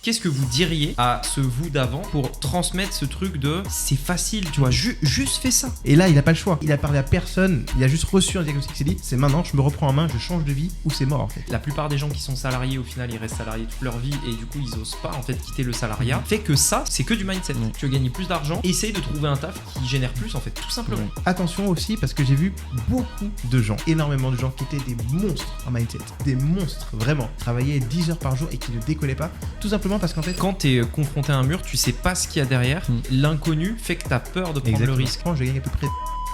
Qu'est-ce que vous diriez à ce vous d'avant pour transmettre ce truc de c'est facile, tu vois, juste fais ça. Et là, il n'a pas le choix. Il a parlé à personne. Il a juste reçu un diagnostic. Il s'est dit, c'est maintenant, je me reprends en main, je change de vie ou c'est mort en fait. La plupart des gens qui sont salariés, au final, ils restent salariés toute leur vie et du coup, ils osent pas en fait quitter le salariat. Fait que ça, c'est que du mindset. Tu veux gagner plus d'argent, essaye de trouver un taf qui génère plus en fait, tout simplement. Attention aussi parce que j'ai vu beaucoup de gens, énormément de gens qui étaient des monstres en mindset. Des monstres, vraiment. Travaillaient 10 heures par jour et qui ne décollaient pas. Tout simplement parce qu'en fait, quand t'es confronté à un mur, tu sais pas ce qu'il y a derrière. L'inconnu fait que t'as peur de prendre le risque. Quand je gagne à peu près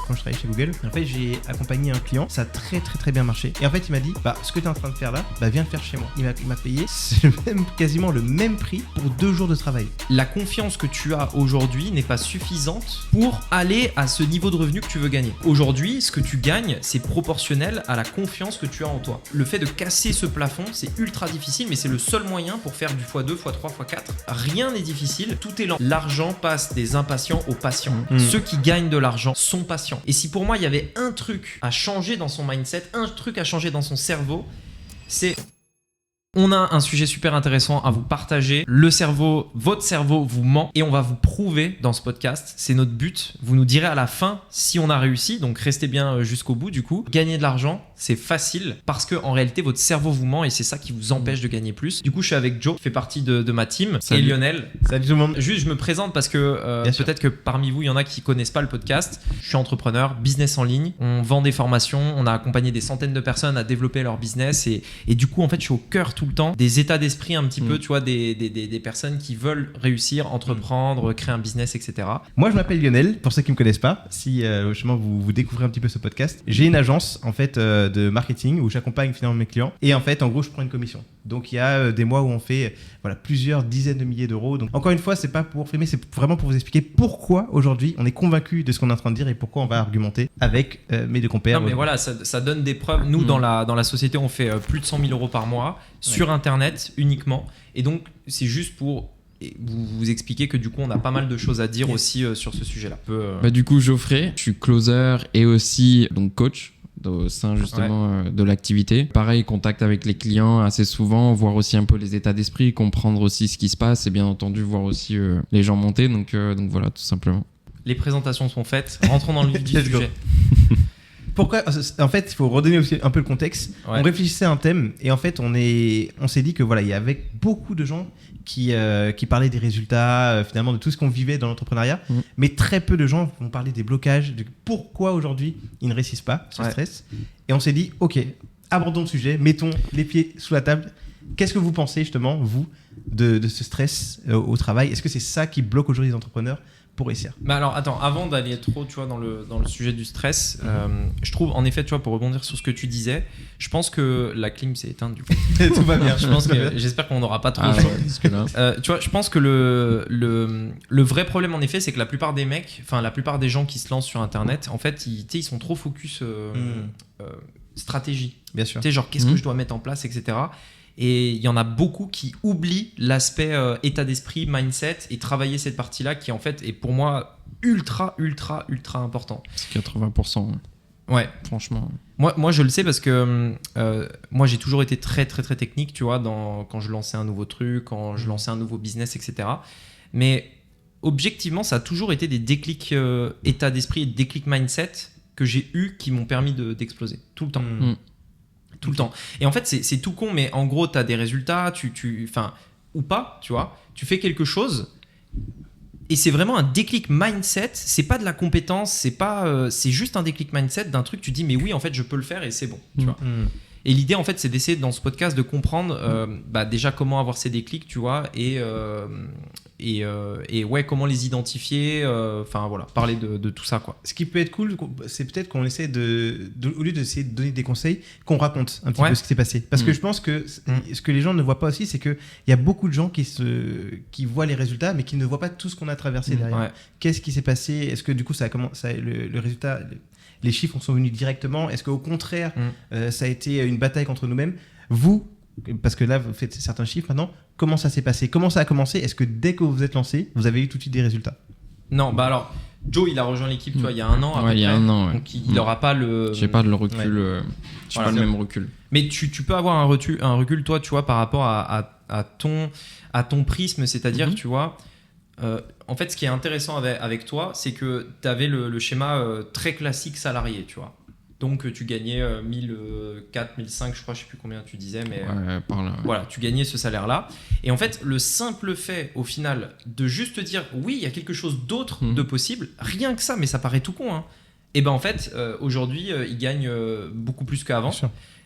quand je travaillais chez Google, en fait j'ai accompagné un client, ça a très bien marché. Et en fait il m'a dit, ce que tu es en train de faire là, viens le faire chez moi. Il m'a payé quasiment le même prix pour 2 jours de travail. La confiance que tu as aujourd'hui n'est pas suffisante pour aller à ce niveau de revenu que tu veux gagner. Aujourd'hui, ce que tu gagnes, c'est proportionnel à la confiance que tu as en toi. Le fait de casser ce plafond, c'est ultra difficile, mais c'est le seul moyen pour faire du x2, x3, x4. Rien n'est difficile, tout est lent. L'argent passe des impatients aux patients. Ceux qui gagnent de l'argent sont patients. Et si pour moi il y avait un truc à changer dans son mindset, un truc à changer dans son cerveau, c'est... On a un sujet super intéressant à vous partager. Le cerveau, votre cerveau vous ment et on va vous prouver dans ce podcast. C'est notre but. Vous nous direz à la fin si on a réussi. Donc restez bien jusqu'au bout du coup. Gagner de l'argent, c'est facile parce que en réalité votre cerveau vous ment et c'est ça qui vous empêche de gagner plus. Du coup, je suis avec Joe qui fait partie de ma team. Salut. Et Lionel. Salut tout le monde. Juste, je me présente parce que peut-être que parmi vous, il y en a qui connaissent pas le podcast. Je suis entrepreneur, business en ligne. On vend des formations. On a accompagné des centaines de personnes à développer leur business et du coup, en fait, je suis au cœur tout le temps des états d'esprit un petit peu, tu vois, des personnes qui veulent réussir, entreprendre, créer un business, etc. Moi, je m'appelle Lionel. Pour ceux qui me connaissent pas, si justement vous découvrez un petit peu ce podcast, j'ai une agence en fait de marketing où j'accompagne finalement mes clients et en fait, en gros, je prends une commission. Donc, il y a des mois où on fait plusieurs dizaines de milliers d'euros. Donc, encore une fois, c'est pas pour filmer, c'est vraiment pour vous expliquer pourquoi aujourd'hui on est convaincu de ce qu'on est en train de dire et pourquoi on va argumenter avec mes deux compères. Non, mais voilà, ça donne des preuves. Nous, dans la société, on fait plus de 100 000 euros par mois sur Internet uniquement. Et donc, c'est juste pour vous expliquer que du coup, on a pas mal de choses à dire aussi sur ce sujet-là. Du coup, Geoffrey, je suis closer et aussi donc coach au sein justement de l'activité. Pareil, contact avec les clients assez souvent, voir aussi un peu les états d'esprit, comprendre aussi ce qui se passe et bien entendu voir aussi les gens monter. Donc voilà, tout simplement. Les présentations sont faites. Rentrons dans le vif du sujet. Pourquoi ? En fait, il faut redonner aussi un peu le contexte. On réfléchissait à un thème et en fait, on s'est dit que voilà, il y avait beaucoup de gens qui parlaient des résultats, finalement de tout ce qu'on vivait dans l'entrepreneuriat, mais très peu de gens vont parler des blocages, de pourquoi aujourd'hui ils ne réussissent pas, ce stress. Et on s'est dit, ok, abordons le sujet, mettons les pieds sous la table. Qu'est-ce que vous pensez justement, vous, de ce stress au travail ? Est-ce que c'est ça qui bloque aujourd'hui les entrepreneurs pour réussir ? Alors attends, avant d'aller trop, tu vois, dans le sujet du stress, je trouve en effet, tu vois, pour rebondir sur ce que tu disais, je pense que la clim s'est éteinte du coup. Tout va bien. J'espère qu'on n'aura pas trop chaud. Tu vois, je pense que le vrai problème en effet, c'est que la plupart des mecs, enfin la plupart des gens qui se lancent sur Internet, en fait, ils sont trop focus stratégie. Bien sûr. Tu sais, genre qu'est-ce que je dois mettre en place, etc. Et il y en a beaucoup qui oublient l'aspect état d'esprit, mindset et travailler cette partie-là qui en fait est pour moi ultra important. C'est 80%. Ouais. Franchement. Moi je le sais parce que moi j'ai toujours été très technique, tu vois, quand je lançais un nouveau truc, quand je lançais un nouveau business, etc. Mais objectivement, ça a toujours été des déclics état d'esprit et déclics mindset que j'ai eu qui m'ont permis d'exploser tout le temps. Tout le temps. Et en fait, c'est tout con, mais en gros, tu as des résultats, ou pas, tu vois. Tu fais quelque chose et c'est vraiment un déclic mindset. C'est pas de la compétence, c'est juste un déclic mindset d'un truc. Tu dis, mais oui, en fait, je peux le faire et c'est bon, tu vois. Et l'idée, en fait, c'est d'essayer dans ce podcast de comprendre déjà comment avoir ces déclics, tu vois, et comment les identifier, voilà, parler de tout ça, quoi. Ce qui peut être cool, c'est peut-être qu'on essaie au lieu d'essayer de donner des conseils, qu'on raconte un petit peu ce qui s'est passé. Parce que je pense que ce que les gens ne voient pas aussi, c'est qu'il y a beaucoup de gens qui voient les résultats, mais qui ne voient pas tout ce qu'on a traversé derrière. Qu'est-ce qui s'est passé ? Est-ce que du coup, le résultat, les chiffres sont venus directement ? Est-ce qu'au contraire, ça a été une bataille contre nous-mêmes ? Vous, parce que là, vous faites certains chiffres maintenant, comment ça s'est passé ? Comment ça a commencé ? Est-ce que dès que vous vous êtes lancé, vous avez eu tout de suite des résultats ? Non, alors, Joe, il a rejoint l'équipe, tu vois, il y a un an. Il y a un an, donc il n'aura pas le... J'ai pas le recul, j'ai pas le même recul. Mais tu peux avoir un recul, toi, tu vois, par rapport à ton prisme, c'est-à-dire, tu vois, en fait, ce qui est intéressant avec toi, c'est que tu avais le schéma très classique salarié, tu vois. Donc, tu gagnais 1004, 1005, je crois, je sais plus combien tu disais, mais par là. Voilà, tu gagnais ce salaire-là. Et en fait, le simple fait, au final, de juste te dire, oui, il y a quelque chose d'autre de possible, rien que ça, mais ça paraît tout con, hein. Et ben en fait, aujourd'hui, il gagne beaucoup plus qu'avant.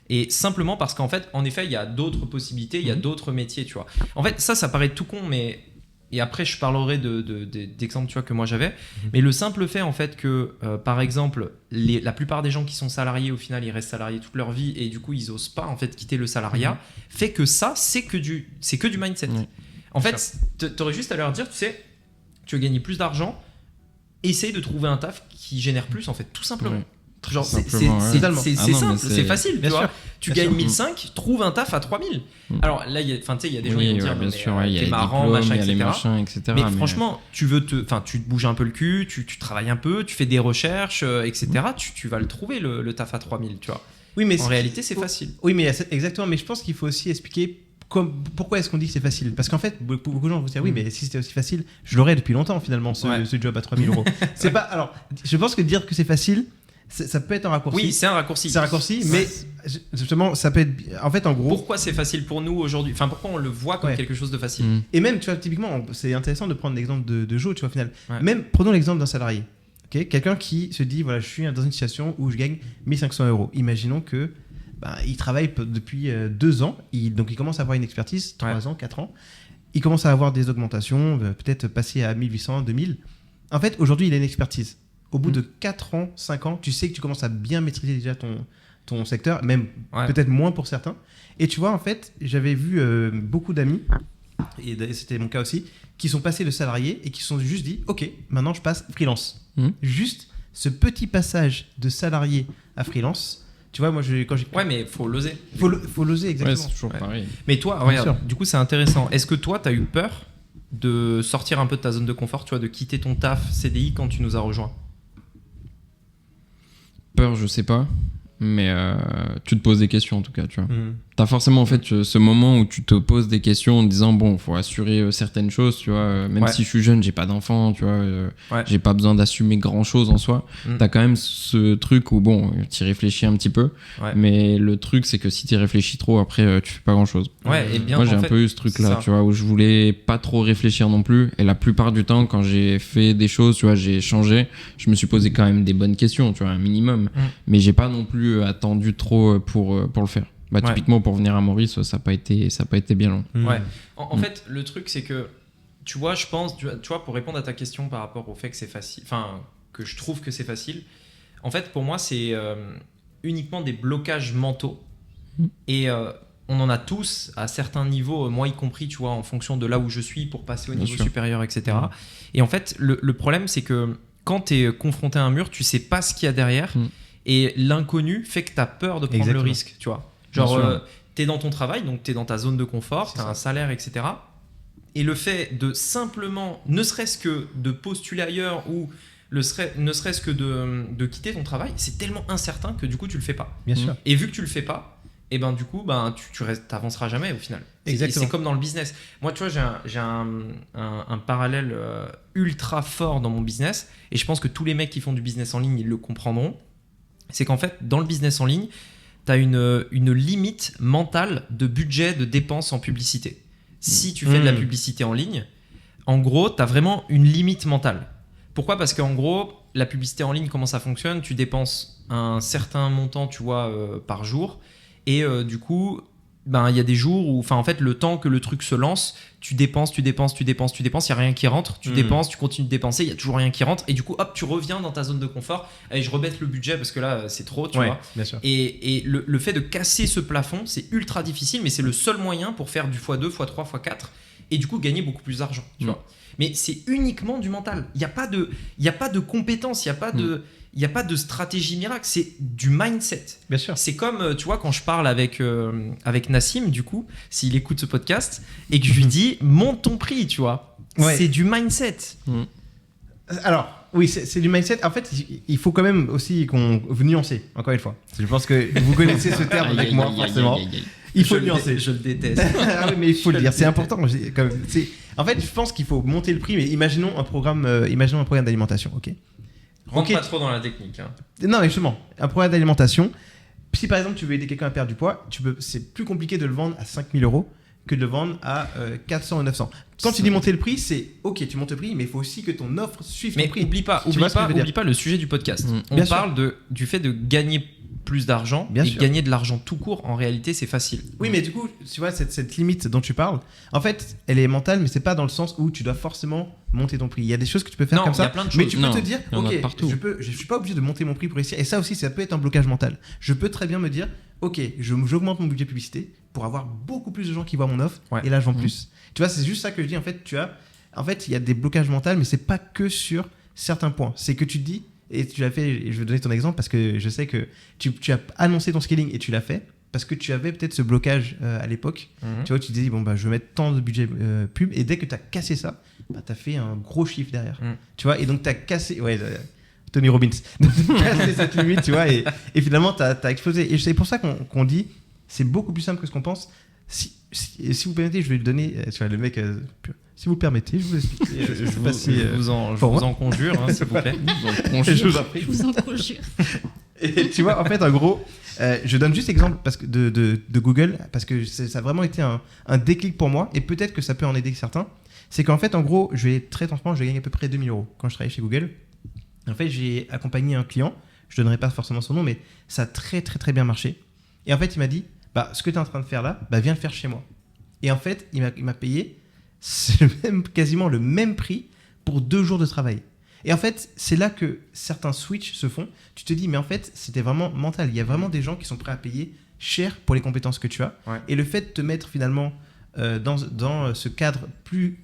Et simplement parce qu'en fait, en effet, il y a d'autres possibilités, il y a d'autres métiers, tu vois. En fait, ça paraît tout con, mais... Et après, je parlerai d'exemples, tu vois, que moi j'avais. Mais le simple fait, en fait, que, par exemple, la plupart des gens qui sont salariés, au final, ils restent salariés toute leur vie et du coup, ils osent pas, en fait, quitter le salariat, fait que ça, c'est que du mindset. En fait, t'aurais juste à leur dire, tu sais, tu veux gagner plus d'argent, essaye de trouver un taf qui génère plus, en fait, tout simplement. Genre, c'est simple, c'est facile, tu vois. Tu gagnes 1005, trouve un taf à 3000. Alors là, il y a des gens qui vont dire, bien sûr, il y a t'es les marrant, diplômes, machin, il y a les etc. machins, etc. Mais franchement, tu te bouges un peu le cul, tu travailles un peu, tu fais des recherches, etc. Tu vas le trouver, le taf à 3000, tu vois. Oui, mais en réalité, c'est facile. Oui, mais exactement. Mais je pense qu'il faut aussi expliquer pourquoi est-ce qu'on dit que c'est facile. Parce qu'en fait, beaucoup de gens vont se dire, oui, mais si c'était aussi facile, je l'aurais depuis longtemps, finalement, ce job à 3000 euros. C'est pas... Alors, je pense que dire que c'est facile, ça peut être un raccourci. Oui, c'est un raccourci. C'est un raccourci, mais justement, ça peut être... En fait, en gros... Pourquoi c'est facile pour nous aujourd'hui ? Enfin, pourquoi on le voit comme quelque chose de facile ? Et même, tu vois, typiquement, c'est intéressant de prendre l'exemple de Joe, tu vois, au final. Ouais. Même, prenons l'exemple d'un salarié. Okay, quelqu'un qui se dit, voilà, je suis dans une situation où je gagne 1500 euros. Imaginons que il travaille depuis 2 ans, donc il commence à avoir une expertise, 3 ans, 4 ans. Il commence à avoir des augmentations, peut-être passer à 1800, 2000. En fait, aujourd'hui, il a une expertise. Au bout de 4 ans, 5 ans, tu sais que tu commences à bien maîtriser déjà ton secteur, même peut-être moins pour certains. Et tu vois, en fait, j'avais vu beaucoup d'amis, et c'était mon cas aussi, qui sont passés de salariés et qui se sont juste dit, ok, maintenant je passe freelance. Juste ce petit passage de salarié à freelance, tu vois, moi, Ouais, mais faut l'oser. Faut l'oser, exactement. Ouais, c'est toujours pareil. Mais toi, regarde, du coup, c'est intéressant. Est-ce que toi, t'as eu peur de sortir un peu de ta zone de confort, tu vois, de quitter ton taf CDI quand tu nous as rejoints ? Peur, je sais pas, mais tu te poses des questions en tout cas, tu vois. T'as forcément en fait ce moment où tu te poses des questions en disant bon, faut assurer certaines choses, tu vois. Même si je suis jeune, j'ai pas d'enfant, tu vois. J'ai pas besoin d'assumer grand chose en soi. T'as quand même ce truc où bon, t'y réfléchis un petit peu, mais le truc c'est que si t'y réfléchis trop, après tu fais pas grand chose. Et bien, moi j'ai un peu eu ce truc là, tu vois, où je voulais pas trop réfléchir non plus. Et la plupart du temps, quand j'ai fait des choses, tu vois, j'ai changé, je me suis posé quand même des bonnes questions, tu vois, un minimum. Mais j'ai pas non plus attendu trop pour le faire. Typiquement pour venir à Maurice, ça n'a pas été bien long. En fait, le truc c'est que tu vois, je pense, tu vois, pour répondre à ta question par rapport au fait que c'est facile, enfin que je trouve que c'est facile, en fait pour moi c'est uniquement des blocages mentaux et on en a tous à certains niveaux, moi y compris, tu vois, en fonction de là où je suis pour passer au niveau supérieur, etc. Et en fait le problème c'est que quand tu es confronté à un mur, tu sais pas ce qu'il y a derrière et l'inconnu fait que tu as peur de prendre le risque, tu vois. Genre, t'es dans ton travail, donc t'es dans ta zone de confort, t'as un salaire, etc. Et le fait de simplement, ne serait-ce que de postuler ailleurs ou ne serait-ce que de quitter ton travail, c'est tellement incertain que du coup tu le fais pas. Bien sûr. Et vu que tu le fais pas, et ben du coup tu t'avanceras jamais au final. Exactement. C'est comme dans le business. Moi, tu vois, j'ai un parallèle ultra fort dans mon business, et je pense que tous les mecs qui font du business en ligne, ils le comprendront. C'est qu'en fait, dans le business en ligne, tu as une limite mentale de budget de dépenses en publicité. Si tu fais de la publicité en ligne, en gros, tu as vraiment une limite mentale. Pourquoi ? Parce qu'en gros, la publicité en ligne, comment ça fonctionne ? Tu dépenses un certain montant, tu vois, par jour. Et du coup, il y a des jours où, en fait, le temps que le truc se lance, tu dépenses, il n'y a rien qui rentre, tu dépenses, tu continues de dépenser, il n'y a toujours rien qui rentre, et du coup, hop, tu reviens dans ta zone de confort, et je rebaisse le budget parce que là, c'est trop, tu vois. Bien sûr. Et le fait de casser ce plafond, c'est ultra difficile, mais c'est le seul moyen pour faire du x2, x3, x4, et du coup, gagner beaucoup plus d'argent, tu vois. Mais c'est uniquement du mental. Il n'y a pas de compétences, il n'y a pas de stratégie miracle, c'est du mindset. Bien sûr. C'est comme, tu vois, quand je parle avec Nassim, du coup, s'il écoute ce podcast, et que je lui dis, monte ton prix, tu vois. C'est du mindset. Alors, oui, c'est du mindset. En fait, il faut quand même aussi qu'on vous nuancer, encore une fois. Je pense que vous connaissez ce terme avec moi, forcément. Il faut le nuancer. Je le déteste. Ah oui, mais il faut le dire, c'est important. En fait, je pense qu'il faut monter le prix, mais imaginons un programme d'alimentation, ok. Rentre pas trop dans la technique. Hein. Non, mais justement, un programme d'alimentation. Si par exemple tu veux aider quelqu'un à perdre du poids, c'est plus compliqué de le vendre à 5 000 € que de le vendre à 400 ou 900. Quand tu dis monter le prix, c'est ok, tu montes le prix, mais il faut aussi que ton offre suive ton prix. Mais oublie pas le sujet du podcast. On parle du fait de gagner plus d'argent gagner de l'argent tout court. En réalité, c'est facile. Oui, mais du coup, tu vois, cette limite dont tu parles, en fait, elle est mentale, mais c'est pas dans le sens où tu dois forcément monter ton prix. Il y a des choses que tu peux faire comme ça, mais tu peux te dire, ok, je suis pas obligé de monter mon prix pour réussir. Et ça aussi, ça peut être un blocage mental. Je peux très bien me dire, ok, j'augmente mon budget publicité pour avoir beaucoup plus de gens qui voient mon offre, et là, je vends plus. Tu vois, c'est juste ça que je dis. En fait, il y a des blocages mentaux, mais c'est pas que sur certains points. C'est que tu te dis, et tu l'as fait, et je vais donner ton exemple parce que je sais que tu as annoncé ton scaling et tu l'as fait parce que tu avais peut-être ce blocage à l'époque. Tu vois, tu te disais, bon, bah, je vais mettre tant de budget pub, et dès que tu as cassé ça, bah, tu as fait un gros chiffre derrière. Tu vois, et donc tu as cassé. Ouais, Tony Robbins. Tu as cassé cette limite, tu vois, et finalement, tu as explosé. Et c'est pour ça qu'on dit, c'est beaucoup plus simple que ce qu'on pense. Si vous permettez, je vais le donner. Tu vois, le mec. Si vous le permettez, je vous explique. Je vous en conjure, hein, s'il vous plaît. Je vous en conjure. Et tu vois, en fait, en gros, je donne juste l'exemple de Google, parce que ça a vraiment été un déclic pour moi, et peut-être que ça peut en aider certains. C'est qu'en fait, en gros, je vais être très transparent, je gagne à peu près 2 000 € quand je travaillais chez Google. En fait, j'ai accompagné un client, je ne donnerai pas forcément son nom, mais ça a très, très, très bien marché. Et en fait, il m'a dit, bah, ce que tu es en train de faire là, bah, viens le faire chez moi. Et en fait, il m'a payé quasiment le même prix pour 2 jours de travail. Et en fait, c'est là que certains switches se font. Tu te dis, mais en fait, c'était vraiment mental. Il y a vraiment des gens qui sont prêts à payer cher pour les compétences que tu as. Ouais. Et le fait de te mettre finalement dans ce cadre plus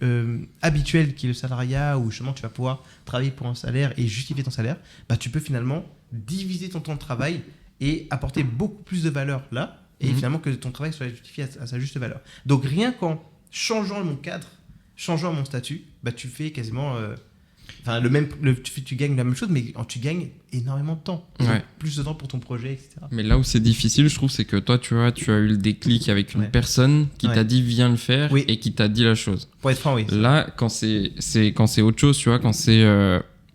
habituel qui est le salariat, où justement tu vas pouvoir travailler pour un salaire et justifier ton salaire, bah, tu peux finalement diviser ton temps de travail et apporter beaucoup plus de valeur là, et finalement que ton travail soit justifié à sa juste valeur. Donc rien qu'en changeant mon cadre, changeant mon statut, bah, tu fais quasiment... tu gagnes la même chose, mais tu gagnes énormément de temps. Plus de temps pour ton projet, etc. Mais là où c'est difficile, je trouve, c'est que toi, tu as eu le déclic avec une personne qui t'a dit viens le faire, et qui t'a dit la chose. Pour être franc, oui. Là, quand c'est autre chose, tu vois, quand c'est...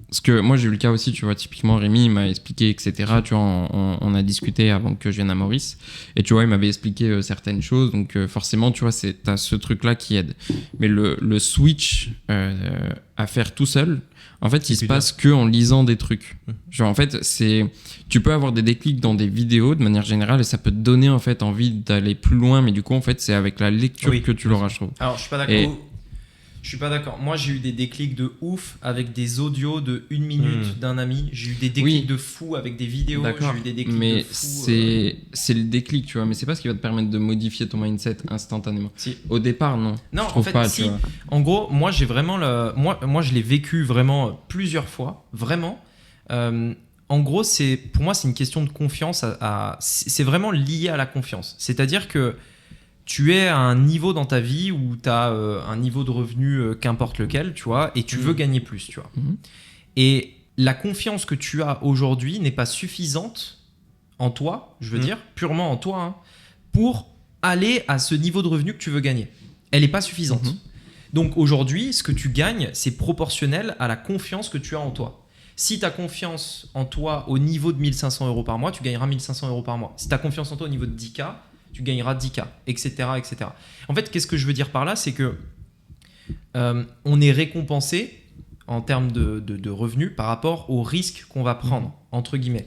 Parce que moi, j'ai eu le cas aussi, tu vois, typiquement, Rémi, il m'a expliqué, etc. Tu vois, on a discuté avant que je vienne à Maurice. Et tu vois, il m'avait expliqué certaines choses. Donc, forcément, tu vois, t'as ce truc-là qui aide. Mais le switch à faire tout seul, en fait, il se passe que en lisant des trucs. Genre, en fait, tu peux avoir des déclics dans des vidéos de manière générale et ça peut te donner, en fait, envie d'aller plus loin. Mais du coup, en fait, c'est avec la lecture que tu l'auras, je trouve. Alors, je suis pas d'accord. Je suis pas d'accord. Moi, j'ai eu des déclics de ouf avec des audios de 1 minute d'un ami. J'ai eu des déclics de fou avec des vidéos. D'accord. J'ai eu des déclics mais de fou. C'est le déclic, tu vois. Mais c'est pas ce qui va te permettre de modifier ton mindset instantanément. Si. Au départ, non. Non, je trouve en fait, pas, si. Tu vois. En gros, moi, j'ai vraiment moi, je l'ai vécu vraiment plusieurs fois. Vraiment. En gros, pour moi, c'est une question de confiance. C'est vraiment lié à la confiance. C'est-à-dire que tu es à un niveau dans ta vie où tu as un niveau de revenu qu'importe lequel, tu vois, et tu veux gagner plus, tu vois. Et la confiance que tu as aujourd'hui n'est pas suffisante en toi, je veux dire, purement en toi, hein, pour aller à ce niveau de revenu que tu veux gagner. Elle n'est pas suffisante. Donc aujourd'hui, ce que tu gagnes, c'est proportionnel à la confiance que tu as en toi. Si tu as confiance en toi au niveau de 1 500 € par mois, tu gagneras 1 500 € par mois. Si tu as confiance en toi au niveau de 10K, tu gagneras 10K, etc., etc. En fait, qu'est-ce que je veux dire par là, c'est que on est récompensé en termes de revenus par rapport au risque qu'on va prendre, entre guillemets.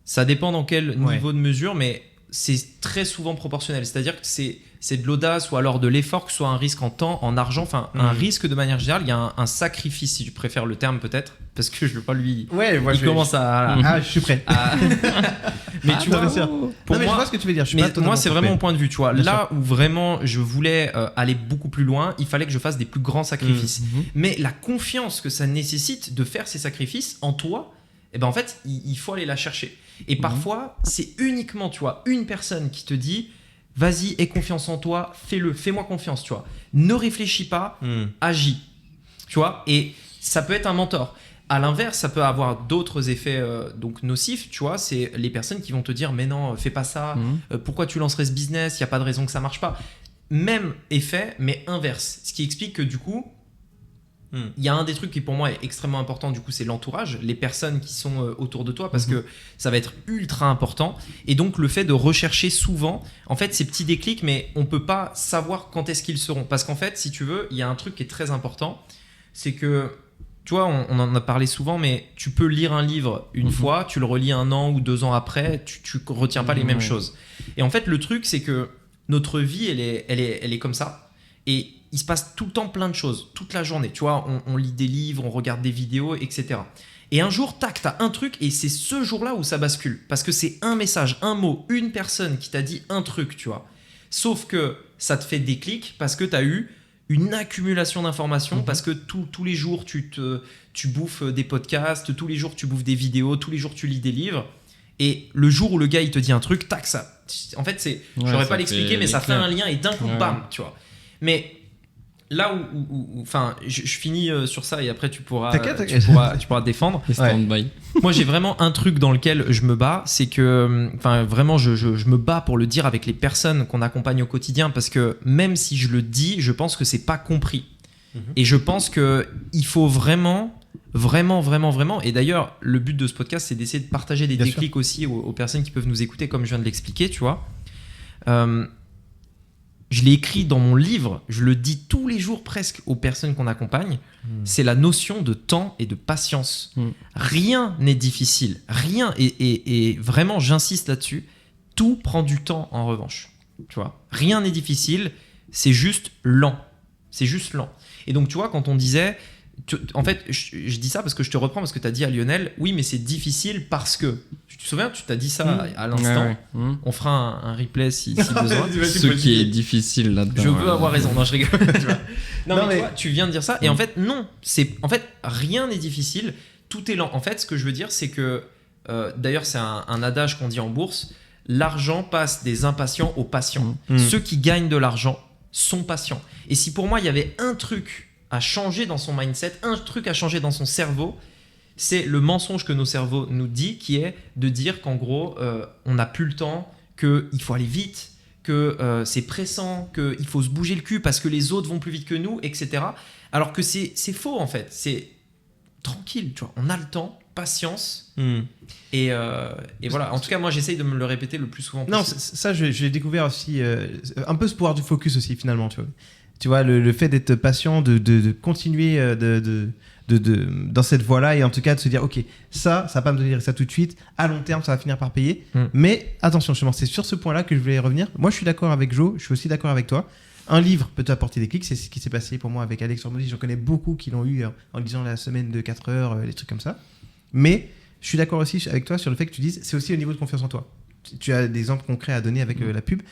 Ça dépend dans quel niveau de mesure, mais c'est très souvent proportionnel. C'est-à-dire que c'est de l'audace ou alors de l'effort, que ce soit un risque en temps, en argent, enfin un risque de manière générale. Il y a un sacrifice, si tu préfères le terme peut-être, parce que je veux pas lui... il commence à... je suis prêt. Mais tu vois, pour moi, je vois ce que tu veux dire. Moi, c'est vraiment mon point de vue. Tu vois, là où vraiment je voulais aller beaucoup plus loin, il fallait que je fasse des plus grands sacrifices. Mais la confiance que ça nécessite de faire ces sacrifices en toi, eh ben en fait, il faut aller la chercher. Et parfois, c'est uniquement, tu vois, une personne qui te dit vas-y, aie confiance en toi, fais-le, fais-moi confiance, tu vois. Ne réfléchis pas, agis. Tu vois, et ça peut être un mentor. À l'inverse, ça peut avoir d'autres effets donc nocifs, tu vois. C'est les personnes qui vont te dire mais non, fais pas ça. Pourquoi tu lancerais ce business? Il y a pas de raison que ça marche pas. Même effet, mais inverse. Ce qui explique que du coup, il y a un des trucs qui pour moi est extrêmement important. Du coup, c'est l'entourage, les personnes qui sont autour de toi, parce que ça va être ultra important. Et donc le fait de rechercher souvent, en fait, ces petits déclics, mais on peut pas savoir quand est-ce qu'ils seront. Parce qu'en fait, si tu veux, il y a un truc qui est très important, c'est que tu vois, on en a parlé souvent, mais tu peux lire un livre une fois, tu le relis 1 an ou 2 ans après, tu retiens pas les mêmes choses. Et en fait, le truc, c'est que notre vie, elle est comme ça. Et il se passe tout le temps plein de choses, toute la journée. Tu vois, on lit des livres, on regarde des vidéos, etc. Et un jour, tac, t'as un truc, et c'est ce jour-là où ça bascule. Parce que c'est un message, un mot, une personne qui t'a dit un truc, tu vois. Sauf que ça te fait déclic parce que t'as eu une accumulation d'informations, parce que tous les jours tu bouffes des podcasts, tous les jours tu bouffes des vidéos, tous les jours tu lis des livres, et le jour où le gars il te dit un truc, tac, ça, en fait c'est, je saurais pas l'expliquer, mais ça fait un lien et d'un coup bam, tu vois. Mais là où enfin, je finis sur ça et après tu pourras te défendre. Moi j'ai vraiment un truc dans lequel je me bats, c'est que enfin vraiment je me bats pour le dire avec les personnes qu'on accompagne au quotidien, parce que même si je le dis, je pense que c'est pas compris. Et je pense que il faut vraiment, et d'ailleurs le but de ce podcast c'est d'essayer de partager des déclics aussi aux personnes qui peuvent nous écouter, comme je viens de l'expliquer, tu vois. Je l'ai écrit dans mon livre, je le dis tous les jours presque aux personnes qu'on accompagne, c'est la notion de temps et de patience. Rien n'est difficile, rien, et vraiment j'insiste là-dessus, tout prend du temps en revanche. Tu vois, rien n'est difficile, c'est juste lent. C'est juste lent. Et donc tu vois, quand on disait, en fait je dis ça parce que je te reprends, parce que tu as dit à Lionel, oui mais c'est difficile parce que, tu te souviens, tu t'as dit ça à l'instant. On fera un replay si besoin. Ce qui est difficile là-dedans. Je veux avoir raison, non je rigole. Tu vois. Non mais tu vois, tu viens de dire ça, et en fait non, en fait rien n'est difficile, tout est lent. En fait ce que je veux dire c'est que, d'ailleurs c'est un adage qu'on dit en bourse, l'argent passe des impatients aux patients. Ceux qui gagnent de l'argent sont patients. Et si pour moi il y avait un truc à changer dans son mindset, un truc à changer dans son cerveau, c'est le mensonge que nos cerveaux nous dit, qui est de dire qu'en gros on n'a plus le temps, qu'il faut aller vite, que c'est pressant, qu'il faut se bouger le cul parce que les autres vont plus vite que nous, etc. Alors que c'est faux en fait, c'est tranquille, tu vois, on a le temps, patience. Et voilà, en tout cas moi j'essaye de me le répéter le plus souvent possible. Non, ça je l'ai découvert aussi, un peu ce pouvoir du focus aussi finalement, tu vois le fait d'être patient, de continuer dans cette voie-là, et en tout cas de se dire ok, ça va pas me donner ça tout de suite, à long terme ça va finir par payer. Mais attention, justement c'est sur ce point-là que je voulais revenir. Moi je suis d'accord avec Joe, je suis aussi d'accord avec toi. Un livre peut t'apporter des clics, c'est ce qui s'est passé pour moi avec Alex Hormozy. J'en connais beaucoup qui l'ont eu en lisant La Semaine de 4 heures, des trucs comme ça. Mais je suis d'accord aussi avec toi sur le fait que tu dises c'est aussi au niveau de confiance en toi. Tu as des exemples concrets à donner avec la pub.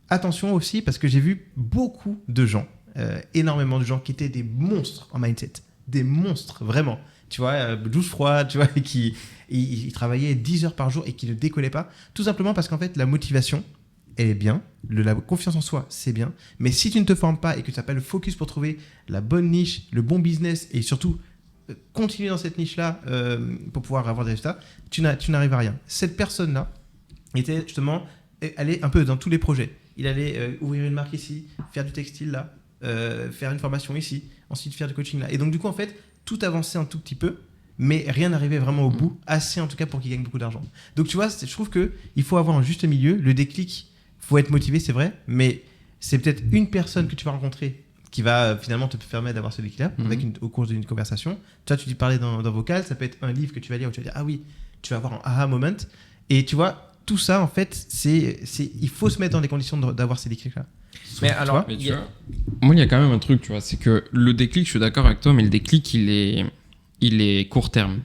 Attention aussi, parce que j'ai vu beaucoup de gens, énormément de gens qui étaient des monstres en mindset. Des monstres, vraiment. Tu vois, douche froide, tu vois, qui ils travaillaient 10 heures par jour et qui ne décollaient pas. Tout simplement parce qu'en fait, la motivation, elle est bien. La confiance en soi, c'est bien. Mais si tu ne te formes pas et que tu n'as pas le focus pour trouver la bonne niche, le bon business, et surtout continuer dans cette niche-là pour pouvoir avoir des résultats, tu n'arrives à rien. Cette personne-là était justement, allait un peu dans tous les projets. Il allait ouvrir une marque ici, faire du textile là, faire une formation ici, ensuite faire du coaching là. Et donc du coup, en fait, tout avançait un tout petit peu, mais rien n'arrivait vraiment au bout, assez en tout cas pour qu'il gagne beaucoup d'argent. Donc tu vois, je trouve qu'il faut avoir un juste milieu. Le déclic, il faut être motivé, c'est vrai, mais c'est peut-être une personne que tu vas rencontrer qui va finalement te permettre d'avoir ce déclic-là au cours d'une conversation. Toi, tu parlais dans Vocal, ça peut être un livre que tu vas lire où tu vas dire « Ah oui », tu vas avoir un aha moment. Et tu vois, tout ça, en fait, il faut se mettre dans les conditions d'avoir ces déclics-là. Mais alors, tu vois, moi, il y a quand même un truc, tu vois, c'est que le déclic, je suis d'accord avec toi, mais le déclic, il est court terme.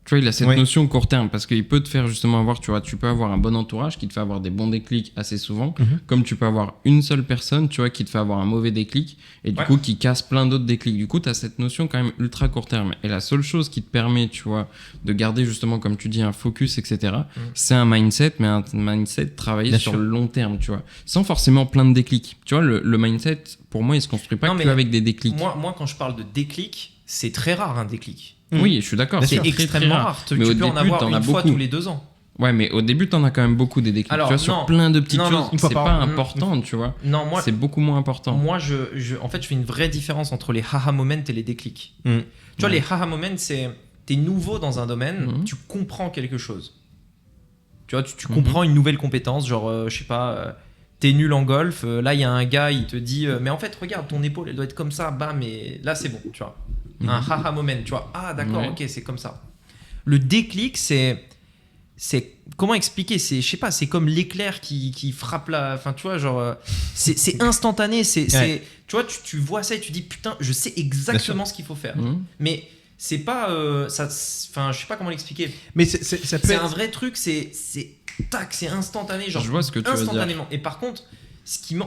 Tu vois, il a cette notion court terme, parce qu'il peut te faire justement avoir, tu vois, tu peux avoir un bon entourage qui te fait avoir des bons déclics assez souvent, comme tu peux avoir une seule personne, tu vois, qui te fait avoir un mauvais déclic, et du coup, qui casse plein d'autres déclics. Du coup, tu as cette notion quand même ultra court terme. Et la seule chose qui te permet, tu vois, de garder justement, comme tu dis, un focus, etc., c'est un mindset, mais un mindset travaillé sur le long terme, tu vois, sans forcément plein de déclics. Tu vois, le mindset, pour moi, il se construit pas avec des déclics. Moi, quand je parle de déclic, c'est très rare un déclic. Oui, je suis d'accord. C'est très, très extrêmement rare. rare. Mais au Tu peux en début, avoir t'en as une fois beaucoup. tous les 2 ans. Ouais, mais au début, t'en as quand même beaucoup des déclics. Alors, tu vois, sur non. plein de petites Non, choses, non. c'est pas important, tu vois. Non, moi, C'est beaucoup moins important. moi en fait, je fais une vraie différence entre les haha moments et les déclics. Tu vois, les haha moments, c'est t'es nouveau dans un domaine, tu comprends quelque chose. Tu vois, tu comprends une nouvelle compétence, genre, je sais pas, t'es nul en golf, là, il y a un gars, il te dit, mais en fait, regarde, ton épaule, elle doit être comme ça, bam, mais là, c'est bon, tu vois. Un haha moment, tu vois. Ah, d'accord, ok, c'est comme ça. Le déclic, c'est comment expliquer, c'est, je sais pas, c'est comme l'éclair qui frappe la, enfin, tu vois, genre, c'est instantané, tu vois, tu vois ça et tu dis, putain, je sais exactement ce qu'il faut faire. Mais c'est pas enfin, je sais pas comment l'expliquer, mais ça peut être un vrai truc, c'est tac, c'est instantané, genre, je vois ce que tu veux dire. instantanément. Et par contre,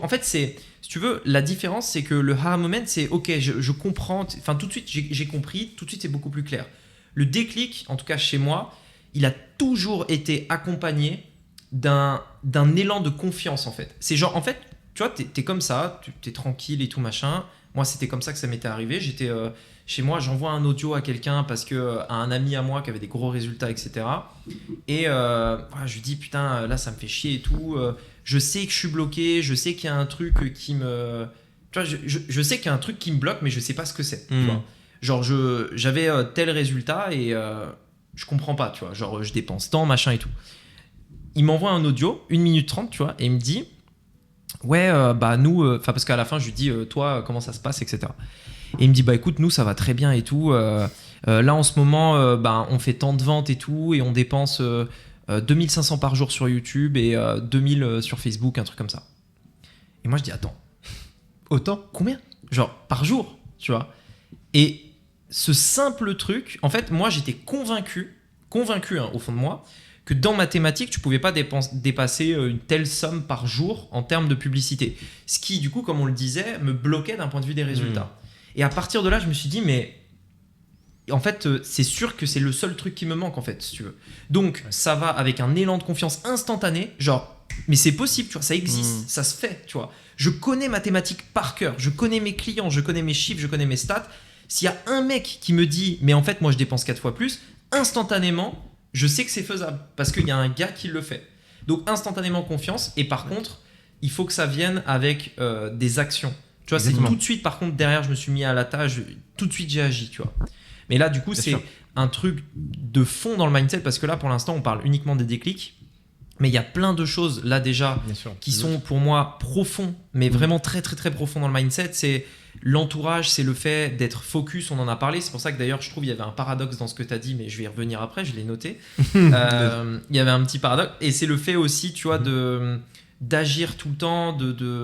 en fait, c'est, si tu veux, la différence, c'est que le aha moment, c'est ok, je comprends, enfin, tout de suite j'ai compris, tout de suite c'est beaucoup plus clair. Le déclic, en tout cas chez moi, il a toujours été accompagné d'un élan de confiance, en fait. C'est genre, en fait, tu vois, t'es comme ça, t'es tranquille et tout machin. Moi, c'était comme ça que ça m'était arrivé. J'étais chez moi, j'envoie un audio à quelqu'un à un ami à moi qui avait des gros résultats, etc. Et voilà, je lui dis, putain, là, ça me fait chier et tout. Je sais que je suis bloqué, je sais qu'il y a un truc qui me... Tu vois, je sais qu'il y a un truc qui me bloque, mais je sais pas ce que c'est. Tu vois. Genre, j'avais tel résultat et je comprends pas, tu vois. Genre, je dépense tant, machin et tout. Il m'envoie un audio, 1 minute 30, tu vois, et il me dit, ouais, bah nous, enfin, parce qu'à la fin, je lui dis, toi, comment ça se passe, etc. Et il me dit, bah écoute, nous, ça va très bien et tout. Là, en ce moment, bah, on fait tant de ventes et tout, et on dépense 2500 par jour sur YouTube et 2000 sur Facebook, un truc comme ça. Et moi, je dis, attends. Autant ? Combien ? Genre, par jour, tu vois. Et ce simple truc, en fait, moi, j'étais convaincu hein, au fond de moi, que dans mathématiques, tu pouvais pas dépasser une telle somme par jour en termes de publicité. Ce qui, du coup, comme on le disait, me bloquait d'un point de vue des résultats. Et à partir de là, je me suis dit, mais en fait, c'est sûr que c'est le seul truc qui me manque, en fait, si tu veux. Donc, ça va avec un élan de confiance instantané, genre, mais c'est possible, tu vois, ça existe, ça se fait, tu vois. Je connais mathématiques par cœur, je connais mes clients, je connais mes chiffres, je connais mes stats. S'il y a un mec qui me dit, mais en fait, moi, je dépense 4 fois plus, instantanément, je sais que c'est faisable parce qu'il y a un gars qui le fait. Donc, instantanément, confiance. Et par contre, il faut que ça vienne avec des actions. Tu vois, c'est tout de suite, par contre, derrière, je me suis mis à la tâche, tout de suite, j'ai agi, tu vois. Mais là, du coup, c'est un truc de fond dans le mindset parce que là, pour l'instant, on parle uniquement des déclics. Mais il y a plein de choses là déjà qui sont pour moi profonds, mais vraiment très très très profonds dans le mindset. C'est l'entourage, c'est le fait d'être focus, on en a parlé. C'est pour ça que d'ailleurs je trouve il y avait un paradoxe dans ce que tu as dit, mais je vais y revenir après, je l'ai noté. Il y avait un petit paradoxe et c'est le fait aussi, tu vois, d'agir tout le temps,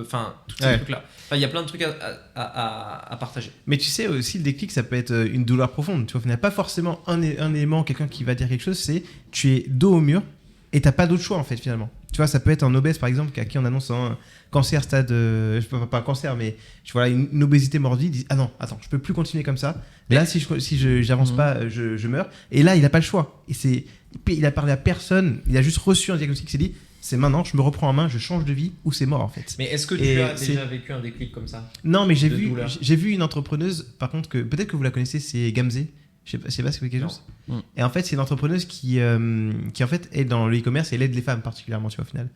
enfin, tous ces trucs-là. Enfin, il y a plein de trucs à partager. Mais tu sais aussi, le déclic, ça peut être une douleur profonde. Tu vois, il n'y a pas forcément un élément, quelqu'un qui va dire quelque chose, c'est tu es dos au mur. Et t'as pas d'autre choix en fait finalement. Tu vois, ça peut être un obèse par exemple à qui on annonce un cancer stade, pas un cancer, mais tu vois une obésité morbide. Il dit ah non, attends, je peux plus continuer comme ça. Là, si j'avance pas, je meurs. Et là, il a pas le choix. Et il a parlé à personne. Il a juste reçu un diagnostic. Il s'est dit c'est maintenant, je me reprends en main, je change de vie ou c'est mort en fait. Mais est-ce que tu as déjà vécu un déclic comme ça ? Non, mais j'ai vu une entrepreneuse. Par contre, peut-être que vous la connaissez, c'est Gamze. Je sais pas si c'est quelque chose. Et en fait, c'est une entrepreneuse qui en fait est dans le e-commerce et elle aide les femmes particulièrement, tu vois, au final.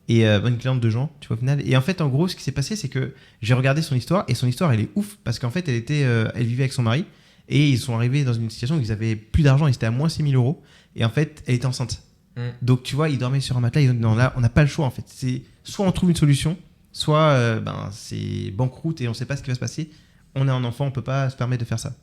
Et une cliente de gens, tu vois, au final. Et en fait, en gros, ce qui s'est passé, c'est que j'ai regardé son histoire et son histoire, elle est ouf parce qu'en fait, elle vivait avec son mari et ils sont arrivés dans une situation où ils avaient plus d'argent, ils étaient à moins 6 000 euros et en fait, elle était enceinte. Donc, tu vois, ils dormaient sur un matelas. Ils ont dit non, là, on n'a pas le choix en fait. C'est soit on trouve une solution, soit c'est banqueroute et on sait pas ce qui va se passer. On est un enfant, on peut pas se permettre de faire ça.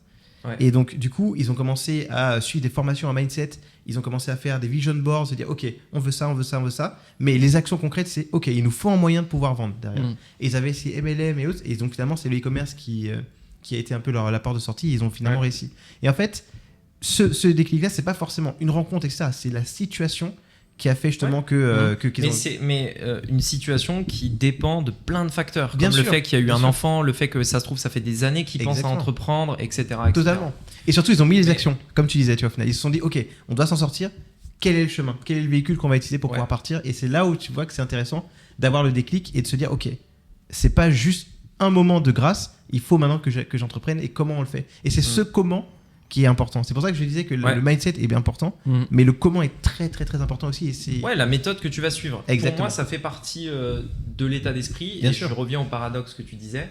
Ouais. Et donc, du coup, ils ont commencé à suivre des formations en mindset. Ils ont commencé à faire des vision boards, se dire, OK, on veut ça, on veut ça, on veut ça. Mais les actions concrètes, c'est, OK, il nous faut un moyen de pouvoir vendre derrière. Et ils avaient essayé MLM et autres. Et donc, finalement, c'est le e-commerce qui a été un peu la porte de sortie. Ils ont finalement réussi. Et en fait, ce déclic-là, c'est pas forcément une rencontre, etc. C'est la situation qui a fait justement mais une situation qui dépend de plein de facteurs, bien comme sûr, le fait qu'il y a eu un enfant, le fait que ça se trouve ça fait des années qu'ils pensent à entreprendre, etc. Totalement. Et surtout ils ont mis les actions, comme tu disais, tu vois, au final ils se sont dit ok, on doit s'en sortir, quel est le chemin, quel est le véhicule qu'on va utiliser pour pouvoir partir, et c'est là où tu vois que c'est intéressant d'avoir le déclic et de se dire ok, c'est pas juste un moment de grâce, il faut maintenant que j'entreprenne et comment on le fait. Et c'est ce comment qui est important. C'est pour ça que je disais que le mindset est bien important, mais le comment est très très très important aussi. Et c'est... Ouais, la méthode que tu vas suivre. Exactement. Pour moi, ça fait partie de l'état d'esprit. Bien et sûr. je reviens au paradoxe que tu disais.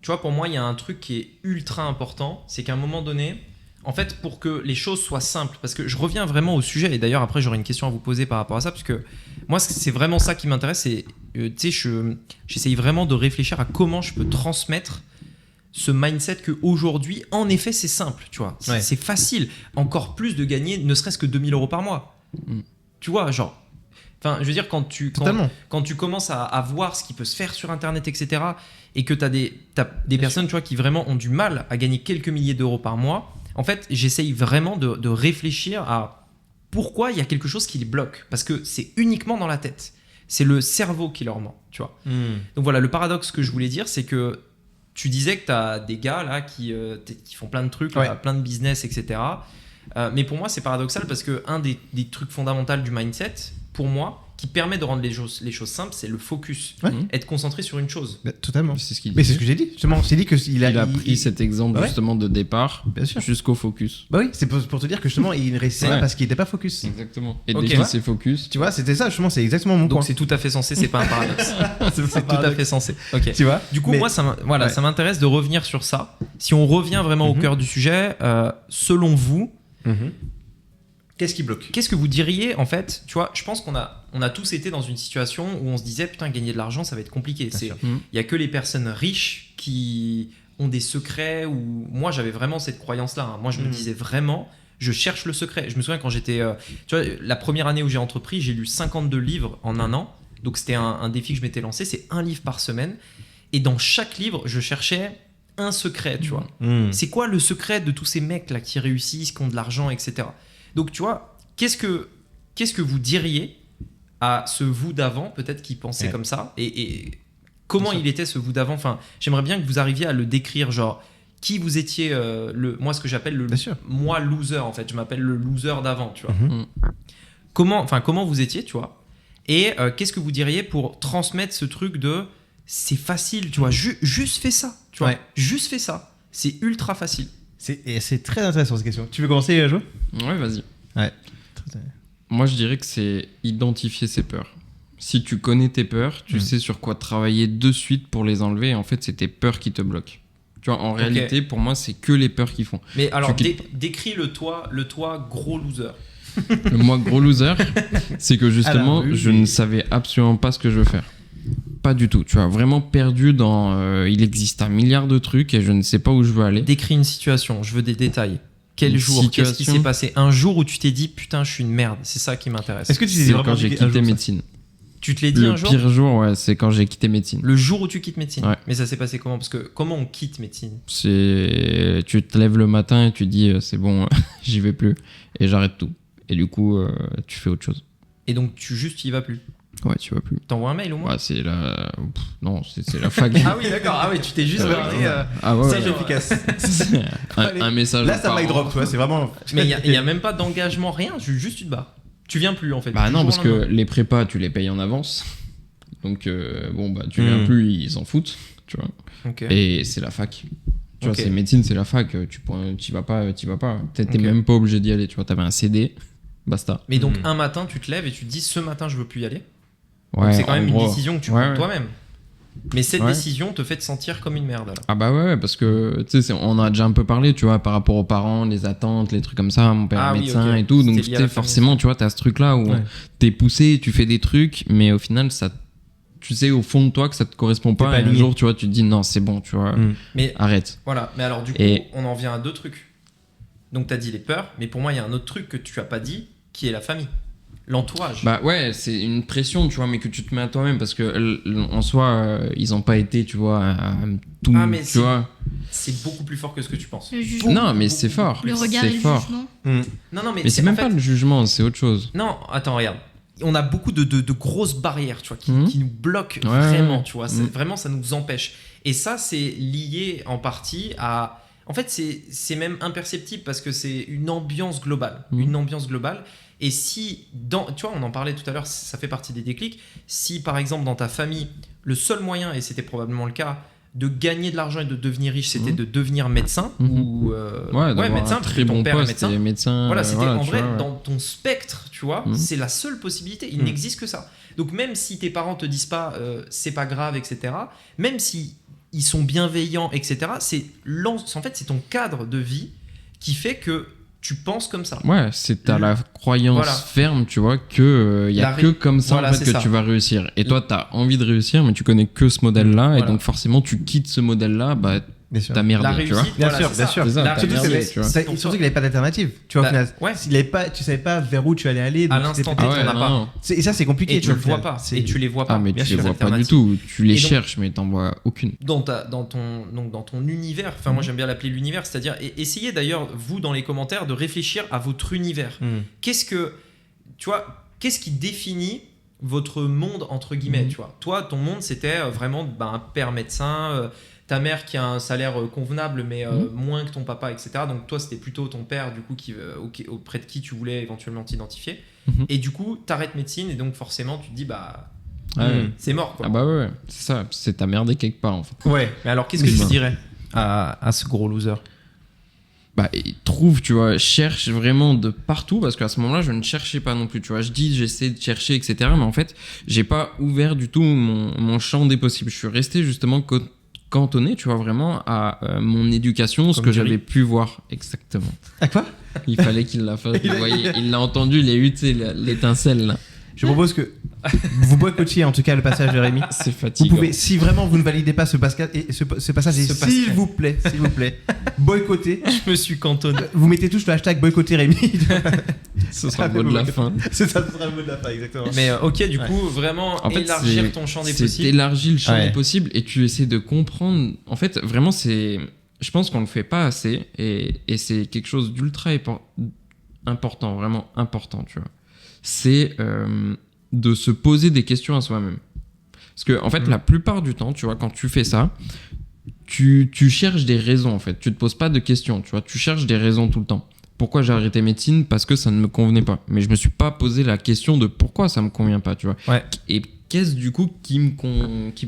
Tu vois, pour moi, il y a un truc qui est ultra important, c'est qu'à un moment donné, en fait, pour que les choses soient simples, parce que je reviens vraiment au sujet, et d'ailleurs après j'aurai une question à vous poser par rapport à ça, parce que moi c'est vraiment ça qui m'intéresse, c'est, tu sais, j'essaye vraiment de réfléchir à comment je peux transmettre ce mindset qu'aujourd'hui, en effet, c'est simple, tu vois, c'est facile, encore plus de gagner ne serait-ce que 2000 € par mois. Tu vois, genre, enfin, je veux dire, quand tu commences à voir ce qui peut se faire sur Internet, etc., et que t'as des personnes, tu vois, qui vraiment ont du mal à gagner quelques milliers d'euros par mois, en fait, j'essaye vraiment de réfléchir à pourquoi il y a quelque chose qui les bloque. Parce que c'est uniquement dans la tête. C'est le cerveau qui leur ment, tu vois. Donc voilà, le paradoxe que je voulais dire, c'est que tu disais que tu as des gars là qui font plein de trucs, là, plein de business, etc. Mais pour moi, c'est paradoxal parce qu'un des trucs fondamentaux du mindset, pour moi, qui permet de rendre les choses simples, c'est le focus. Être concentré sur une chose. Bah, totalement. C'est ce qu'il dit. Mais c'est ce que j'ai dit. Justement, c'est dit qu'il a pris cet exemple justement de départ jusqu'au focus. Bah oui, c'est pour te dire que justement, il réussissait parce qu'il n'était pas focus. Exactement. Et dès qu'il s'est focus. Tu vois, c'était ça, justement, c'est exactement mon point. Donc c'est tout à fait sensé, c'est pas un paradoxe. c'est tout à fait sensé. Ok. Tu vois. Du coup, moi, ça m'intéresse de revenir sur ça. Si on revient vraiment au cœur du sujet, selon vous, qu'est-ce qui bloque ? Qu'est-ce que vous diriez en fait ? Tu vois, je pense qu'on a tous été dans une situation où on se disait putain, gagner de l'argent, ça va être compliqué. Il y a que les personnes riches qui ont des secrets. Ou moi, j'avais vraiment cette croyance-là. Moi, je me disais vraiment, je cherche le secret. Je me souviens quand j'étais, tu vois, la première année où j'ai entrepris, j'ai lu 52 livres en un an. Donc c'était un défi que je m'étais lancé. C'est un livre par semaine. Et dans chaque livre, je cherchais un secret. Tu vois, c'est quoi le secret de tous ces mecs là qui réussissent, qui ont de l'argent, etc. Donc, tu vois, qu'est-ce que vous diriez à ce vous d'avant, peut-être qui pensait comme ça, et comment il était ce vous d'avant. Enfin, j'aimerais bien que vous arriviez à le décrire, genre, qui vous étiez, moi, ce que j'appelle le moi loser, en fait. Je m'appelle le loser d'avant, tu vois. Comment vous étiez, tu vois. Et qu'est-ce que vous diriez pour transmettre ce truc de c'est facile, tu vois, juste fais ça, tu vois. Juste fais ça. C'est ultra facile. C'est très intéressant cette question. Tu veux commencer, Jo ? Ouais, vas-y. Ouais. Moi, je dirais que c'est identifier ses peurs. Si tu connais tes peurs, tu sais sur quoi travailler de suite pour les enlever. Et en fait, c'est tes peurs qui te bloquent. Tu vois, en réalité, pour moi, c'est que les peurs qui font. Mais alors, décris le toi gros loser. Le moi gros loser, c'est que justement, je ne savais absolument pas ce que je veux faire. Pas du tout, tu vois, vraiment perdu dans il existe 1 milliard de trucs et je ne sais pas où je veux aller. Décris une situation, je veux des détails. Quel jour, qu'est-ce qui s'est passé ? Un jour où tu t'es dit putain, je suis une merde, c'est ça qui m'intéresse. Est-ce que tu c'est quand j'ai quitté médecine. Tu te l'es dit un jour ? Le pire jour, ouais, c'est quand j'ai quitté médecine. Le jour où tu quittes médecine ? Ouais. Mais ça s'est passé comment ? Parce que comment on quitte médecine ? C'est tu te lèves le matin et tu dis c'est bon, j'y vais plus et j'arrête tout. Et du coup, tu fais autre chose. Et donc tu y vas plus ? Ouais, tu vas plus. T'envoies un mail au moins ? Ouais, c'est la... Non, c'est la fac. Ah oui, d'accord. Ah oui, tu t'es juste barré. C'est efficace. un message. Là, ça mic drop, toi, c'est vraiment... Mais il n'y a même pas d'engagement, rien. Juste tu te bats. Tu viens plus, en fait. Bah non, parce que les prépas, tu les payes en avance. Donc, tu viens plus, ils s'en foutent, tu vois. Okay. Et c'est la fac. Tu vois, c'est médecine, c'est la fac. Tu vas pas. Peut-être t'es même pas obligé d'y aller, tu vois. T'avais un CD, basta. Mais donc, un matin, tu te lèves et tu te dis, ce matin, je veux plus y aller. Ouais, donc c'est quand même une décision que tu prends ouais. toi-même. Mais cette décision te fait te sentir comme une merde alors. Ah bah ouais, parce que tu sais, on a déjà un peu parlé, tu vois, par rapport aux parents, les attentes, les trucs comme ça. Mon père est médecin et tout, donc forcément, tu vois, t'as ce truc-là où t'es poussé, tu fais des trucs, mais au final, ça, tu sais au fond de toi que ça te correspond pas. Et un jour, tu vois, tu te dis non, c'est bon, tu vois, mais arrête. Voilà, mais alors du coup, on en vient à 2 trucs. Donc t'as dit les peurs, mais pour moi, il y a un autre truc que tu as pas dit, qui est la famille. L'entourage. Bah ouais, c'est une pression, tu vois, mais que tu te mets à toi-même parce que en soi, ils ont pas été, tu vois, à tout, mais tu vois. C'est beaucoup plus fort que ce que tu penses. Le jugement. Non, mais c'est fort. Le regard et le fort. jugement. Non, mais c'est même pas le jugement, c'est autre chose. Non, attends, regarde. On a beaucoup de grosses barrières, tu vois, qui nous bloquent vraiment, tu vois. Vraiment, ça nous empêche. Et ça, c'est lié en partie à... En fait, c'est même imperceptible parce que c'est une ambiance globale. Une ambiance globale. Et si, tu vois, on en parlait tout à l'heure, ça fait partie des déclics. Si, par exemple, dans ta famille, le seul moyen, et c'était probablement le cas, de gagner de l'argent et de devenir riche, c'était de devenir médecin ou médecin, un très bon père poste, est médecin. Voilà, c'était en vrai, vois, dans ton spectre, tu vois, c'est la seule possibilité. Il n'existe que ça. Donc même si tes parents te disent pas c'est pas grave, etc., même si ils sont bienveillants, etc., en fait, c'est ton cadre de vie qui fait que tu penses comme ça. Ouais, t'as la croyance ferme, tu vois, que y a que comme ça, en fait, que tu vas réussir. Et toi, t'as envie de réussir, mais tu connais que ce modèle-là, et donc forcément, tu quittes ce modèle-là, bah, t'as merdé, la réussite, tu vois. Bien sûr. Surtout qu'il n'avait pas d'alternative. Tu vois, au final, tu savais pas vers où tu allais aller. À l'instant T, tu n'en as pas. Et ça, c'est compliqué. Et tu le vois pas. Et tu les vois pas. Ah, mais tu les vois pas du tout. Tu les cherches, mais t'en vois aucune. Dans ton univers, enfin, moi, j'aime bien l'appeler l'univers, c'est-à-dire, essayez d'ailleurs, vous, dans les commentaires, de réfléchir à votre univers. Qu'est-ce qui définit votre monde, entre guillemets, tu vois. Toi, ton monde, c'était vraiment un père médecin, ta mère qui a un salaire convenable, mais moins que ton papa, etc. Donc toi, c'était plutôt ton père, du coup, auprès de qui tu voulais éventuellement t'identifier. Et du coup, t'arrêtes médecine, et donc forcément, tu te dis, c'est mort, quoi. Ah bah ouais, c'est ça, t'as merdé quelque part, en fait. Ouais, mais alors, qu'est-ce que tu dirais à ce gros loser? Bah, cherche vraiment de partout, parce qu'à ce moment-là, je ne cherchais pas non plus, tu vois. J'essaie de chercher, etc. Mais en fait, j'ai pas ouvert du tout mon champ des possibles. Je suis resté justement cantonné, tu vois, vraiment à mon éducation, ce que j'avais pu voir. Exactement. À quoi? Il fallait qu'il la fasse. Il l'a entendu, il a eu l'étincelle, là. Je propose que vous boycottiez en tout cas le passage de Rémi. C'est fatigant. Vous pouvez, si vraiment vous ne validez pas ce passage, s'il vous plaît, boycottez. Je me suis cantonné. Vous mettez tous le hashtag boycotter Rémi. Ce sera le mot de la fin. Ça sera le mot de la fin, exactement. Mais ok, du coup, vraiment en fait, élargir ton champ des possibles. C'est élargir le champ des possibles et tu essaies de comprendre. En fait, vraiment, je pense qu'on le fait pas assez et c'est quelque chose d'ultra important, vraiment important, tu vois. C'est de se poser des questions à soi-même. Parce que, en fait, la plupart du temps, tu vois, quand tu fais ça, tu cherches des raisons, en fait. Tu te poses pas de questions, tu vois. Tu cherches des raisons tout le temps. Pourquoi j'ai arrêté médecine? Parce que ça ne me convenait pas. Mais je me suis pas posé la question de pourquoi ça me convient pas, tu vois. Ouais. Et qu'est-ce, du coup, qui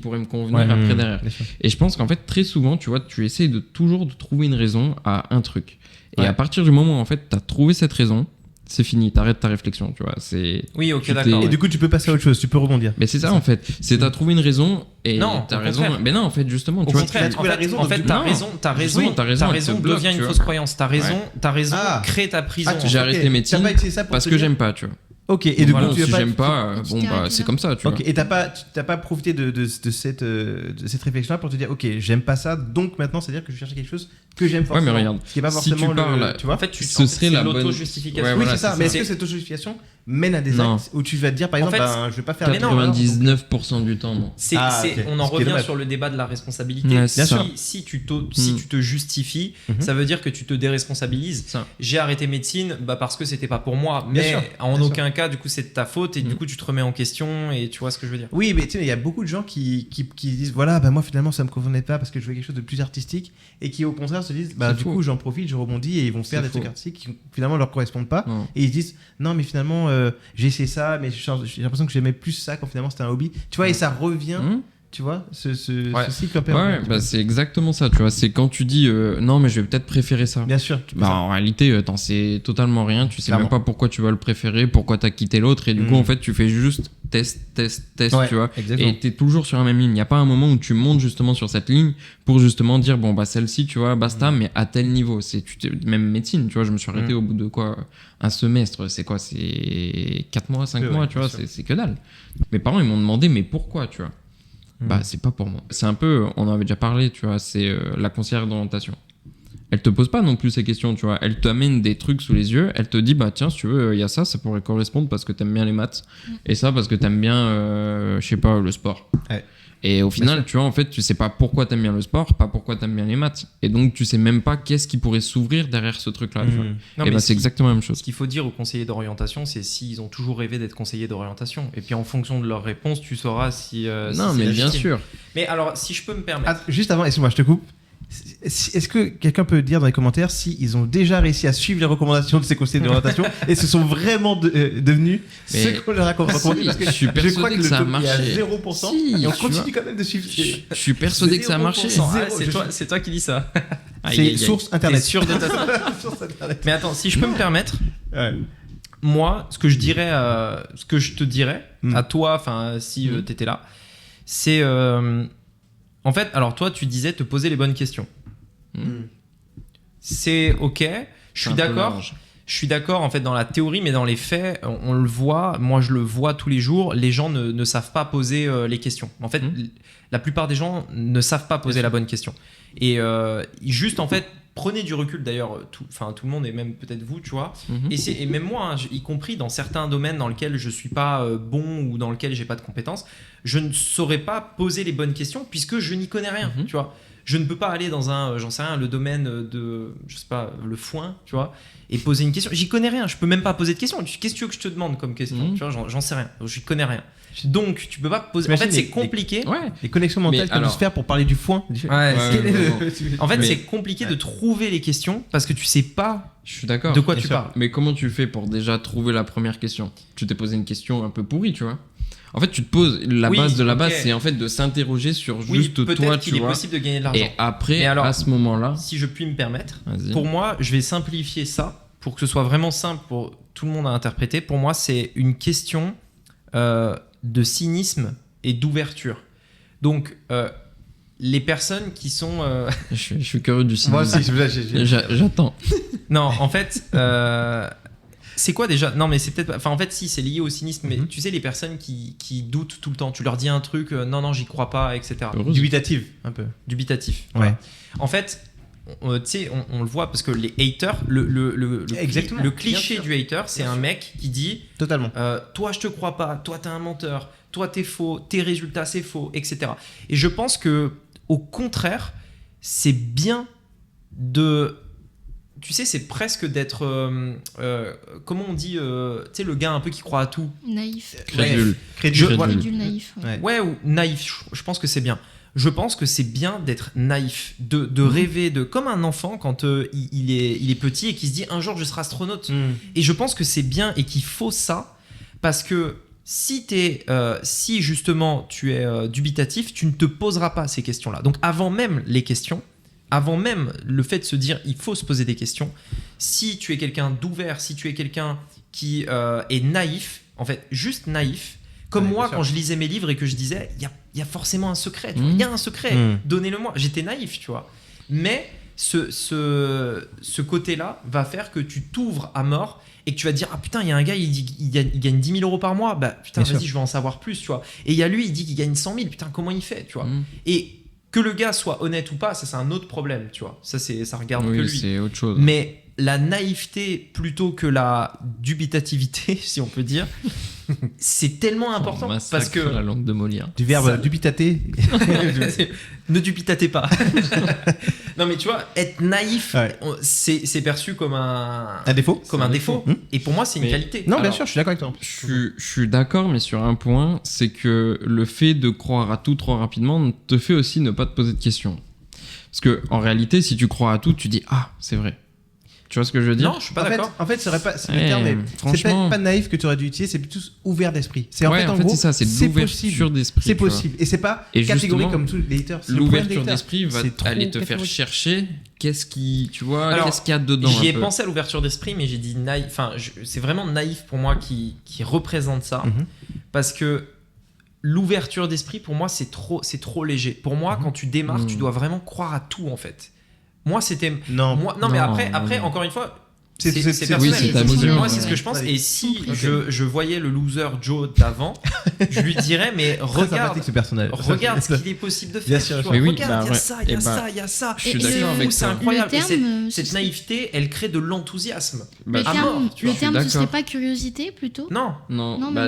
pourrait me convenir après derrière? Et je pense qu'en fait, très souvent, tu vois, tu essayes toujours de trouver une raison à un truc. Et à partir du moment où, en fait, tu as trouvé cette raison, c'est fini, t'arrêtes ta réflexion, tu vois. Oui, ok, d'accord. Et du coup, tu peux passer à autre chose, tu peux rebondir. Mais c'est ça, en fait. T'as trouvé une raison et t'as raison. Mais non, en fait, justement, tu vois. T'as raison devient une fausse croyance. T'as raison, crée ta prison. J'ai arrêté médecine parce que j'aime pas, tu vois. Ok, et du coup, si j'aime pas, c'est comme ça, tu vois. Et t'as pas profité de cette réflexion-là pour te dire, ok, j'aime pas ça, donc maintenant, c'est-à-dire que je cherche quelque chose que j'aime forcément. Ouais, mais regarde, ce qui est pas forcément si tu parles, tu vois. En fait, ce serait la bonne l'auto-justification. Oui, c'est ça. Mais est-ce que cette auto-justification mène à des actes où tu vas te dire, par exemple, je vais pas faire 99% du temps, non. On en revient sur le débat de la responsabilité. Si tu te justifies, ça veut dire que tu te déresponsabilises. J'ai arrêté médecine parce que c'était pas pour moi, mais en aucun cas, du coup, c'est de ta faute et du coup, tu te remets en question et tu vois ce que je veux dire. Oui, mais tu sais, il y a beaucoup de gens qui disent, voilà, moi finalement, ça me convenait pas parce que je voulais quelque chose de plus artistique et qui au contraire se disent, du coup, j'en profite, je rebondis et ils vont faire des trucs artistiques qui finalement leur correspondent pas et ils se disent, non, mais finalement, j'ai essayé ça, mais j'ai l'impression que j'aimais plus ça quand finalement c'était un hobby. Tu vois, et ça revient. Tu vois, ce cycle un peu. C'est exactement ça, tu vois. C'est quand tu dis non, mais je vais peut-être préférer ça. Bien sûr. En réalité, t'en sais totalement rien. Tu sais même pas pourquoi tu vas le préférer, pourquoi t'as quitté l'autre. Et du coup, en fait, tu fais juste test, tu vois. Exactement. Et t'es toujours sur la même ligne. Il n'y a pas un moment où tu montes justement sur cette ligne pour justement dire, celle-ci, tu vois, basta, mais à tel niveau. Même médecine, tu vois, je me suis arrêté au bout de quoi? Un semestre, c'est quoi? C'est 4 mois, 5 mois, tu vois, c'est que dalle. Mes parents, ils m'ont demandé, mais pourquoi, tu vois? C'est pas pour moi. C'est un peu, on en avait déjà parlé, tu vois, c'est la conseillère d'orientation. Elle te pose pas non plus ces questions, tu vois. Elle t'amène des trucs sous les yeux, elle te dit, tiens, si tu veux, il y a ça pourrait correspondre parce que t'aimes bien les maths, et ça parce que t'aimes bien, je sais pas, le sport. Ouais. Et au final, tu vois, en fait, tu sais pas pourquoi t'aimes bien le sport, pas pourquoi t'aimes bien les maths. Et donc, tu sais même pas qu'est-ce qui pourrait s'ouvrir derrière ce truc-là. Et c'est exactement la même chose. Ce qu'il faut dire aux conseillers d'orientation, c'est s'ils ont toujours rêvé d'être conseillers d'orientation. Et puis, en fonction de leur réponse, tu sauras si. Non, mais bien sûr. Mais alors, si je peux me permettre. Juste avant, excuse-moi, je te coupe. Est-ce que quelqu'un peut dire dans les commentaires s'ils ont déjà réussi à suivre les recommandations de ces conseillers d'orientation et se sont vraiment devenus ce qu'on leur a recommandé? Parce que je suis persuadé crois que que le ça a taux est à marché. 0%, Si, et on tu continue vois. quand même de suivre. Je suis persuadé que ça a marché. 0%. C'est toi qui dis ça. C'est source T'es internet. sûr de ta... Source internet. Mais attends, si je peux me permettre, Ouais. moi, ce que je te dirais à toi, enfin, si t'étais là, c'est en fait, alors toi, tu disais te poser les bonnes questions. C'est ok, je suis d'accord. Je suis d'accord en fait dans la théorie, mais dans les faits, on le voit. Moi, je le vois tous les jours. Les gens ne savent pas poser les questions. En fait, la plupart des gens ne savent pas poser la bonne question. Et juste en fait, prenez du recul. D'ailleurs, tout le monde et même peut-être vous, tu vois. Et même moi, hein, y compris dans certains domaines dans lesquels je suis pas bon ou dans lesquels j'ai pas de compétences, je ne saurais pas poser les bonnes questions puisque je n'y connais rien. Tu vois. Je ne peux pas aller dans j'en sais rien, le domaine de, je sais pas, le foin, tu vois, et poser une question. J'y connais rien, je peux même pas poser de question. Qu'est-ce que tu veux que je te demande comme question? Tu vois, j'en sais rien, j'y connais rien. Donc, tu peux pas poser. En fait, c'est compliqué. Les connexions mentales qu'on doit se faire pour parler du foin. En fait, c'est compliqué de trouver les questions parce que tu sais pas Je suis d'accord. de quoi tu parles. Mais comment tu fais pour déjà trouver la première question? Tu t'es posé une question un peu pourrie, tu vois. En fait, tu te poses la base de la base, c'est en fait de s'interroger sur juste toi, peut-être tu qu'il vois. est possible de gagner de l'argent. Et après, Mais alors, à ce moment-là, si je puis me permettre, vas-y. pour moi, je vais simplifier ça pour que ce soit vraiment simple pour tout le monde à interpréter. Pour moi, c'est une question de cynisme et d'ouverture. Donc, les personnes qui sont... Je suis curieux du cinéma. Moi aussi, J'attends. Non, en fait... c'est quoi déjà? Non, mais c'est peut-être. Enfin, en fait, si, c'est lié au cynisme. Mais tu sais, les personnes qui doutent tout le temps, tu leur dis un truc, non, j'y crois pas, etc. Dubitative, un peu. Dubitatif. Ouais. Voilà. En fait, tu sais, on le voit parce que les haters, le cliché du hater, c'est un mec qui dit Totalement. toi, je te crois pas, toi, t'es un menteur, toi, t'es faux, tes résultats, c'est faux, etc. Et je pense que, au contraire, c'est bien de. Tu sais, c'est presque d'être. Comment on dit tu sais, le gars un peu qui croit à tout. Naïf. Crédule. Crédule naïf. Ouais, ou naïf, je pense que c'est bien. Je pense que c'est bien d'être naïf, de rêver, comme un enfant quand il est petit et qui se dit un jour je serai astronaute. Et je pense que c'est bien et qu'il faut ça parce que si justement tu es dubitatif, tu ne te poseras pas ces questions-là. Donc avant même les questions, avant même le fait de se dire il faut se poser des questions, si tu es quelqu'un d'ouvert, si tu es quelqu'un qui est naïf, en fait juste naïf, comme moi quand je lisais mes livres et que je disais il y a forcément un secret, il y a un secret, donnez-le-moi, j'étais naïf, tu vois. Mais ce côté-là va faire que tu t'ouvres à mort et que tu vas te dire ah putain il y a un gars il gagne 10 000 euros par mois, bah putain vas-y je veux en savoir plus, tu vois. Et il y a lui il dit qu'il gagne 100 000, putain comment il fait, tu vois. Et que le gars soit honnête ou pas, ça c'est un autre problème, tu vois. Ça regarde que lui. C'est autre chose. Mais la naïveté plutôt que la dubitativité, si on peut dire, c'est tellement important parce que la langue de Molière. Du verbe dubitater. Ne dubitatez pas. Non mais tu vois, être naïf, c'est perçu comme un défaut. Comme un défaut. Et pour moi, c'est une qualité. Non, bien sûr, je suis d'accord avec toi. Je suis d'accord, mais sur un point, c'est que le fait de croire à tout trop rapidement te fait aussi ne pas te poser de questions. Parce que en réalité, si tu crois à tout, tu dis ah c'est vrai. Tu vois ce que je veux dire? Non, je suis pas d'accord. En fait, ce serait pas c'est le terme, mais c'est peut-être pas naïf que tu aurais dû utiliser, c'est plutôt ouvert d'esprit. C'est en fait c'est ça, c'est l'ouverture d'esprit. C'est possible. Et c'est pas catégorique comme tous les haters. L'ouverture d'esprit va aller te faire chercher qu'est-ce qu'il y a dedans. J'y ai pensé à l'ouverture d'esprit, mais j'ai dit naïf. Enfin, c'est vraiment naïf pour moi qui représente ça, parce que l'ouverture d'esprit pour moi c'est trop léger. Pour moi, quand tu démarres, tu dois vraiment croire à tout en fait. Moi, c'était. Non, mais après, encore une fois, c'est personnel. Oui, c'est ta vision. Moi, c'est ce que je pense. Et si je voyais le loser Joe d'avant, je lui dirais, mais regarde ce qu'il est possible de faire. Bien sûr, regarde, il y a ça, il y a ça, il y a ça. Je suis d'accord avec c'est ça. incroyable. Cette naïveté, elle crée de l'enthousiasme. Le terme, ce serait pas curiosité plutôt? Non.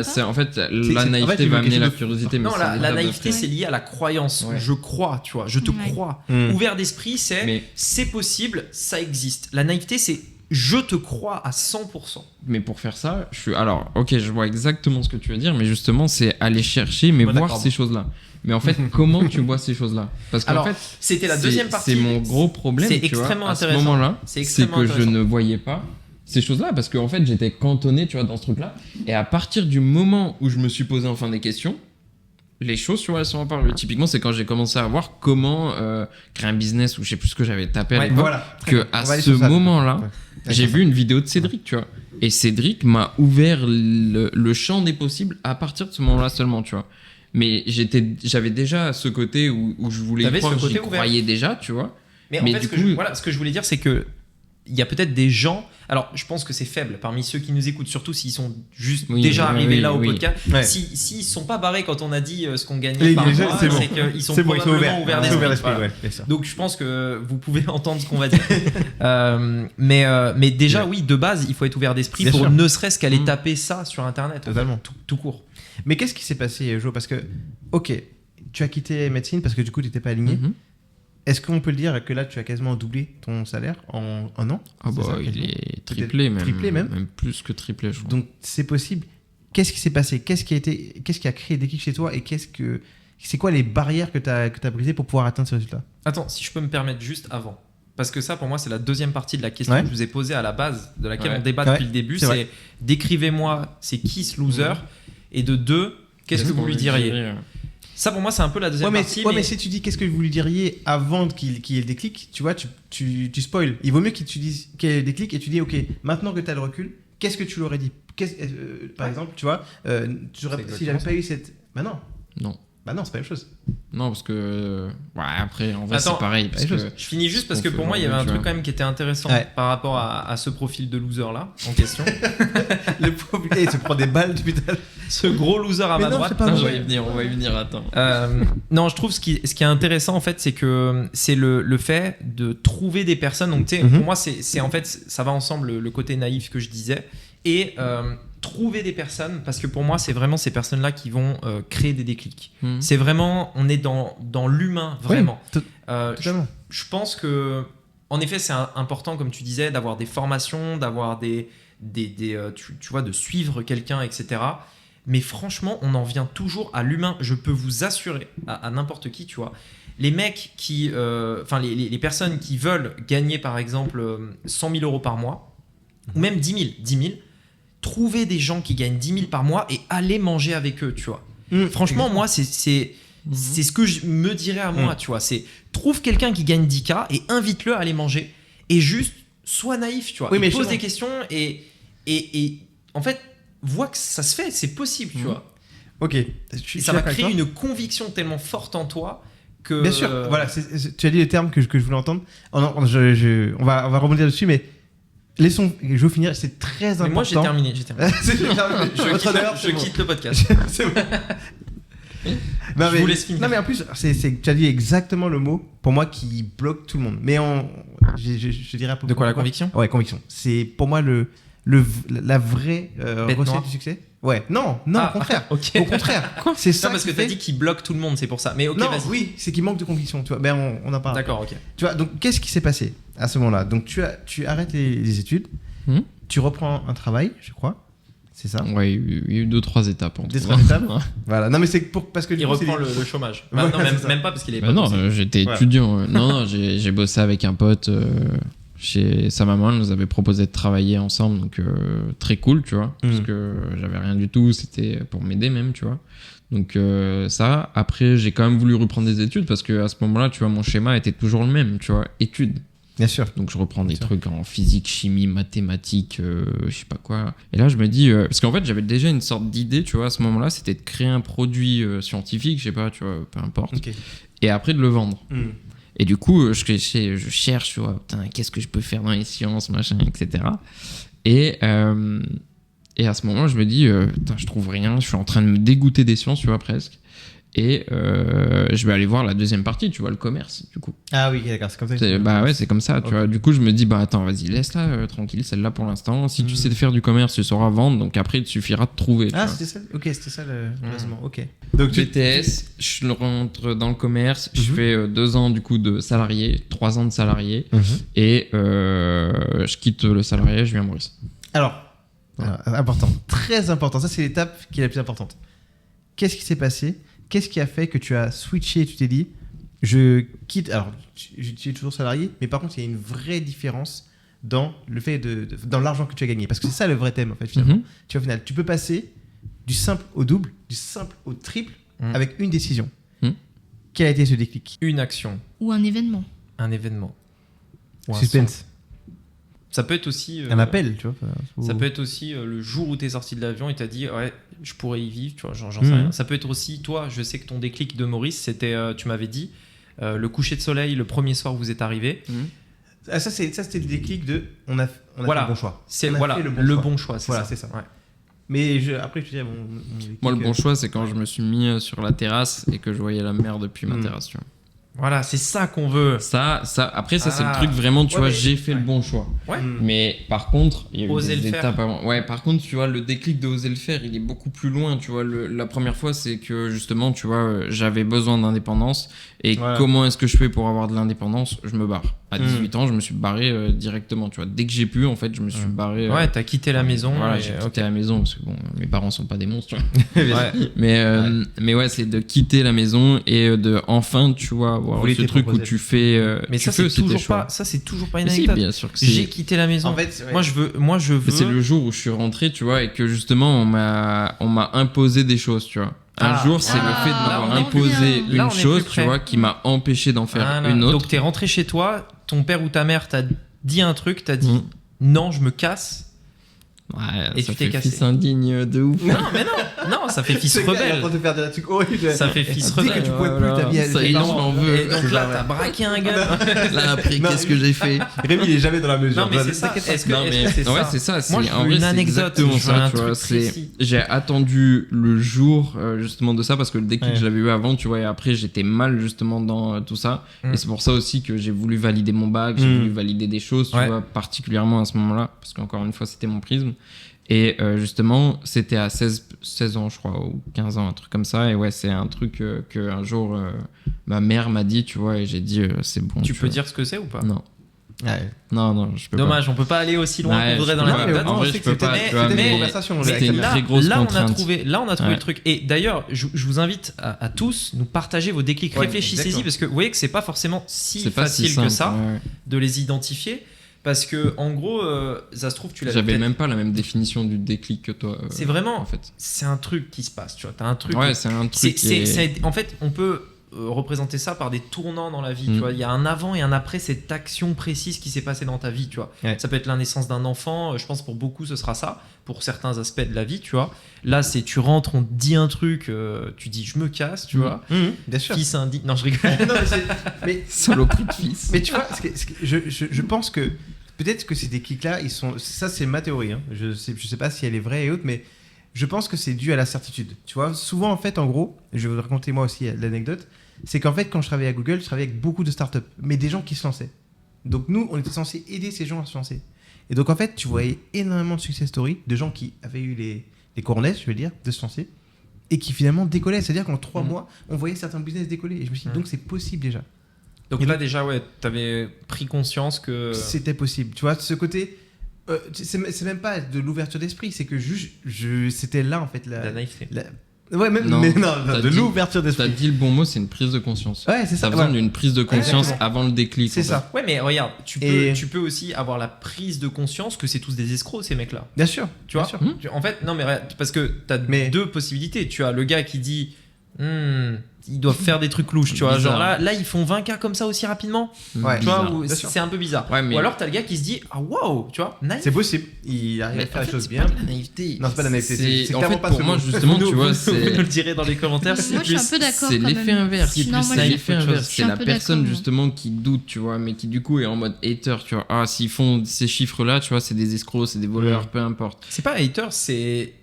C'est en fait la naïveté va amener la curiosité. Non, la naïveté, c'est lié à la croyance. Je crois, tu vois, je te crois. Ouvert d'esprit, c'est possible, ça existe. La naïveté, c'est je te crois à 100%. Mais pour faire ça, je vois exactement ce que tu veux dire, mais justement, c'est aller chercher, mais voir ces choses-là. Mais en fait, comment tu vois ces choses-là? Parce qu'en fait, c'était la deuxième partie. C'est mon gros problème. C'est extrêmement intéressant. À ce moment-là, c'est que je ne voyais pas ces choses-là parce qu'en fait, j'étais cantonné, tu vois, dans ce truc-là. Et à partir du moment où je me suis posé enfin des questions, les choses, tu vois, elles sont apparues. Typiquement, c'est quand j'ai commencé à voir comment créer un business ou je sais plus ce que j'avais tapé à l'époque. À ce moment-là, j'ai vu une vidéo de Cédric, tu vois. Et Cédric m'a ouvert le champ des possibles à partir de ce moment-là seulement, tu vois. Mais j'avais déjà ce côté où je voulais croire, j'y croyais déjà, tu vois. Mais en fait, ce que je voulais dire, c'est que il y a peut-être des gens. Alors, je pense que c'est faible parmi ceux qui nous écoutent, surtout s'ils sont juste déjà arrivés là au podcast. Ouais. S'ils ne sont pas barrés quand on a dit ce qu'on gagnait par mois, c'est qu'ils sont probablement ouverts d'esprit. Voilà. Donc, je pense que vous pouvez entendre ce qu'on va dire. Mais déjà, oui, de base, il faut être ouvert d'esprit pour ne serait-ce qu'aller taper ça sur Internet. Totalement. Tout court. Mais qu'est-ce qui s'est passé, Jo? Parce que, ok, tu as quitté médecine parce que du coup, tu n'étais pas aligné. Est-ce qu'on peut le dire que là, tu as quasiment doublé ton salaire en un an? Ah bah, il est triplé même. Triplé même. Même plus que triplé, je crois. Donc, c'est possible. Qu'est-ce qui s'est passé? Qu'est-ce qui a créé des kicks chez toi? Et c'est quoi les barrières que tu as brisées pour pouvoir atteindre ce résultat? Attends, si je peux me permettre juste avant. Parce que ça, pour moi, c'est la deuxième partie de la question que je vous ai posée à la base, de laquelle on débat depuis le début. C'est décrivez-moi, c'est qui ce loser? Et de deux, qu'est-ce que vous lui diriez? Ça, pour moi, c'est un peu la deuxième partie. Mais si tu dis qu'est-ce que vous lui diriez avant qu'il y ait le déclic, tu vois, tu spoil. Il vaut mieux qu'il te dise qu'il y ait le déclic et tu dis, ok, maintenant que tu as le recul, qu'est-ce que tu l'aurais dit? Par exemple, tu vois, si j'avais pas eu cette... Bah non. Bah non, c'est pas la même chose. Non, parce que... après, en vrai, c'est pareil. Parce que je finis juste parce que pour moi, il y avait un truc quand même qui était intéressant par rapport à ce profil de loser-là, en question. Le profil, il se prend des balles, putain. Ce gros loser à ma droite. On va y venir, attends. Non, je trouve ce qui est intéressant, en fait, c'est que c'est le fait de trouver des personnes. Donc, tu sais, pour moi, c'est en fait, ça va ensemble, le côté naïf que je disais. Et... trouver des personnes, parce que pour moi c'est vraiment ces personnes-là qui vont créer des déclics. C'est vraiment, on est dans l'humain, vraiment. Totalement. Je pense que, en effet, c'est important, comme tu disais, d'avoir des formations, d'avoir tu vois, de suivre quelqu'un, etc. Mais franchement, on en vient toujours à l'humain. Je peux vous assurer, à n'importe qui, tu vois, les mecs qui, les personnes qui veulent gagner par exemple 100 000 euros par mois, ou même 10 000, trouver des gens qui gagnent 10 000 par mois et aller manger avec eux, tu vois. Franchement, moi, c'est ce que je me dirais à moi, tu vois. C'est trouve quelqu'un qui gagne 10K et invite-le à aller manger. Et juste, sois naïf, tu vois. Mais pose des questions et en fait, vois que ça se fait, c'est possible, tu vois. Ok. Et ça va créer une conviction tellement forte en toi que... Bien sûr, voilà, tu as dit les termes que je voulais entendre. On va rebondir dessus, mais... Laissons Jo finir, c'est très important. Mais moi j'ai terminé. Je quitte le podcast. C'est bon. Je vous laisse finir. Non mais en plus, tu as dit exactement le mot pour moi qui bloque tout le monde. Mais je dirais un peu. De quoi, la conviction? Ouais, conviction. C'est pour moi la vraie recette du succès. Ouais, non, au contraire. Okay. Au contraire. Quoi? C'est ça. Non, parce que t'as dit qu'il bloque tout le monde, c'est pour ça. Mais ok, non, vas-y. Oui, c'est qu'il manque de conviction. Tu vois, ben on en parle. D'accord, ok. Tu vois, donc qu'est-ce qui s'est passé à ce moment-là? Donc tu arrêtes les études, tu reprends un travail, je crois. C'est ça? Ouais, il y a eu 2-3 étapes. Des 3 étapes. Voilà. Non mais c'est parce que il reprend le chômage. Bah, non, même pas parce qu'il est pas. Non, j'étais étudiant. Non, j'ai bossé avec un pote. Chez sa maman, elle nous avait proposé de travailler ensemble, donc très cool, tu vois, parce que j'avais rien du tout, c'était pour m'aider même, tu vois. Donc ça, après j'ai quand même voulu reprendre des études parce que à ce moment-là, tu vois, mon schéma était toujours le même, tu vois, études. Bien sûr. Donc je reprends des trucs en physique, chimie, mathématiques, je sais pas quoi. Et là je me dis, parce qu'en fait j'avais déjà une sorte d'idée, tu vois, à ce moment-là, c'était de créer un produit scientifique, je sais pas, tu vois, peu importe, et après de le vendre. Et du coup, je cherche, tu vois, qu'est-ce que je peux faire dans les sciences, machin, etc. Et à ce moment, je me dis, je trouve rien, je suis en train de me dégoûter des sciences, tu vois, presque. Et je vais aller voir la deuxième partie, tu vois, le commerce, du coup. Ah oui, d'accord, c'est comme ça. C'est comme ça, tu vois. Du coup, je me dis, attends, vas-y, laisse-la tranquille, celle-là pour l'instant. Si tu sais faire du commerce, tu sauras vendre, donc après, il te suffira de trouver. C'était ça. Ok, c'était ça le raisonnement. Ok. Donc BTS, je rentre dans le commerce, je fais 2 ans du coup de salarié, 3 ans de salarié, et je quitte le salarié, je viens à Maurice. Alors, important, très important. Ça, c'est l'étape qui est la plus importante. Qu'est-ce qui s'est passé? qu'est-ce qui a fait que tu as switché, tu t'es dit, je quitte, alors tu es toujours salarié, mais par contre il y a une vraie différence dans le fait dans l'argent que tu as gagné, parce que c'est ça le vrai thème en fait finalement. Tu vois, au final, tu peux passer du simple au double, du simple au triple avec une décision. Quel a été ce déclic? Une action. Ou un événement. Un événement. Ou un Suspense. son. Ça peut être aussi... un appel, tu vois. Ça peut être aussi le jour où tu es sorti de l'avion et tu as dit ouais, je pourrais y vivre, tu vois, j'en sais rien. Ça peut être aussi, toi, je sais que ton déclic de Maurice, c'était, tu m'avais dit, le coucher de soleil le premier soir où vous êtes arrivé. Ah, ça, c'était le déclic de on a voilà. fait le bon choix. C'est on a voilà, fait le bon choix. C'est voilà, ça. c'est ça. Ouais. Mais après, je te dis, mon déclic, Moi, le bon choix, c'est quand je me suis mis sur la terrasse et que je voyais la mer depuis ma terrasse. Tu vois. Voilà, c'est ça qu'on veut. Après, ça, c'est le truc vraiment, tu vois, j'ai fait le bon choix. Ouais. Mais par contre, il y a eu Oser des le étapes avant. Ouais, par contre, tu vois, le déclic de oser le faire, il est beaucoup plus loin. Tu vois, la première fois, c'est que justement, tu vois, j'avais besoin d'indépendance. Et comment est-ce que je fais pour avoir de l'indépendance? Je me barre. À 18 ans, je me suis barré directement. Tu vois, dès que j'ai pu, en fait, je me suis barré. Ouais, t'as quitté la maison. Voilà, j'ai quitté la maison parce que bon, mes parents sont pas des monstres. Tu vois. Mais ouais, c'est de quitter la maison et de enfin, tu vois, avoir ce truc où tu fais. Mais tu ça, fais c'est aussi tes toujours choix. pas. Ça, c'est toujours pas une Mais si, anecdote. bien sûr que J'ai si. quitté la maison. En fait, moi, je veux. C'est le jour où je suis rentré, tu vois, et que justement, on m'a imposé des choses, tu vois. Un jour, c'est le fait de m'avoir là, on imposé est une plus chose, près. tu vois, qui m'a empêché d'en faire une autre. Donc, t'es rentré chez toi, ton père ou ta mère t'a dit un truc, t'as dit non, je me casse. Ouais, Et ça tu t'es fait cassé. fils indigne de ouf. Non, mais non, ça fait fils rebelle. de faire des trucs horribles. Ça fait fils Dès que rebelle. tu pouvais plus, ta vie. Ça, il en veut. Et donc là, t'as braqué un gars. Là, après, Non, qu'est-ce que j'ai fait? Rémi, il est jamais dans la mesure. Non, mais c'est ça. Est-ce que c'est ouais, ça c'est ça. Moi, c'est- je en veux vrai, une c'est anecdote, exactement je veux ça, un tu vois. truc précis. J'ai attendu le jour justement de ça parce que le déclic Ouais. je l'avais eu avant, tu vois, et après j'étais mal justement dans tout ça. Et c'est pour ça aussi que j'ai voulu valider mon bac, j'ai voulu valider des choses, tu vois, particulièrement à ce moment-là, parce qu'encore une fois, c'était mon prisme. Et justement, c'était à 16 ans, je crois, ou 15 ans, un truc comme ça. Et ouais, c'est un truc que un jour, ma mère m'a dit, tu vois, et j'ai dit, c'est bon. Tu peux dire ce que c'est ou pas? Non. Ouais. Non, je peux Dommage, on peut pas aller aussi loin Ouais, qu'on voudrait je dans peux la pas. anecdote. En vrai, je peux pas, tu vois, C'était mais- une conversation. c'était avec une ta mère. très grosse là, on a contrainte. trouvé le truc. Et d'ailleurs, je vous invite à tous nous partager vos déclics. Ouais, Réfléchissez-y exactement. parce que vous voyez que c'est pas forcément si C'est pas si facile simple, que ça ouais. de les identifier. Parce que en gros, ça se trouve, tu l'avais J'avais peut-être- même pas la même définition du déclic que toi. C'est vraiment, en fait. c'est un truc qui se passe. Tu vois, t'as un truc. Ouais, c'est un truc. En fait, on peut représenter ça par des tournants dans la vie. Tu vois, il y a un avant et un après cette action précise qui s'est passée dans ta vie. Tu vois, ça peut être la naissance d'un enfant. Je pense pour beaucoup ce sera ça. Pour certains aspects de la vie, tu vois. Là, c'est tu rentres, on te dit un truc, tu dis je me casse, tu vois. Bien sûr. Fils indigne. Non, je rigole. Non, mais Saloperie de fils. Mais tu vois, je pense que peut-être que ces déclics-là, ils sont. Ça, c'est ma théorie. Hein. Je sais pas si elle est vraie et autre, mais je pense que c'est dû à la certitude. Tu vois, souvent, en fait, en gros, je vais vous raconter moi aussi l'anecdote, c'est qu'en fait, quand je travaillais à Google, je travaillais avec beaucoup de startups, mais des gens qui se lançaient. Donc, nous, on était censés aider ces gens à se lancer. Et donc, en fait, tu voyais énormément de success stories de gens qui avaient eu les coronets, je veux dire, de se lancer, et qui finalement décollaient. C'est-à-dire qu'en 3 mois, on voyait certains business décoller. Et je me suis dit, donc, c'est possible déjà. Donc là, déjà, ouais, t'avais pris conscience que. C'était possible. Tu vois, ce côté. C'est même pas de l'ouverture d'esprit, c'est que juste, c'était là en fait. La naïveté. Ouais, même, Non, mais non, t'as de dit- l'ouverture T'as d'esprit. dit le bon mot, c'est une prise de conscience. Ouais, c'est ça. T'as besoin ouais. d'une prise de conscience Exactement. avant le déclic. C'est en fait. ça. Ouais, mais regarde, tu Et- peux aussi avoir la prise de conscience que c'est tous des escrocs, ces mecs-là. Bien sûr. Tu bien vois sûr. En fait, non, mais regarde, parce que t'as Mais- deux possibilités. Tu as le gars qui dit ils doivent faire des trucs louches, tu vois. Bizarre. Genre là, ils font 20K comme ça aussi rapidement. Ouais. Tu vois, Bizarre. ou bien sûr. c'est un peu bizarre. Ouais, mais- Ou alors t'as le gars qui se dit ah waouh, tu vois, naïf. C'est possible. Il arrive Mais à faire en les fait, choses c'est bien. pas de la naïveté. Non, c'est pas de la naïveté. C'est En clairement fait, pas pour ce moi, mot. justement, tu vois, Vous c'est. nous le direz dans les commentaires. Moi, je suis un peu d'accord. C'est quand l'effet même. inverse. Non, moi, plus je- naïf. L'effet autre chose. inverse. Je suis C'est un la peu personne d'accord, moi. justement qui doute, tu vois, mais qui du coup est en mode hater, tu vois. Ah, s'ils font ces chiffres-là, tu vois, c'est des escrocs, c'est des voleurs, peu importe. C'est pas hater, c'est.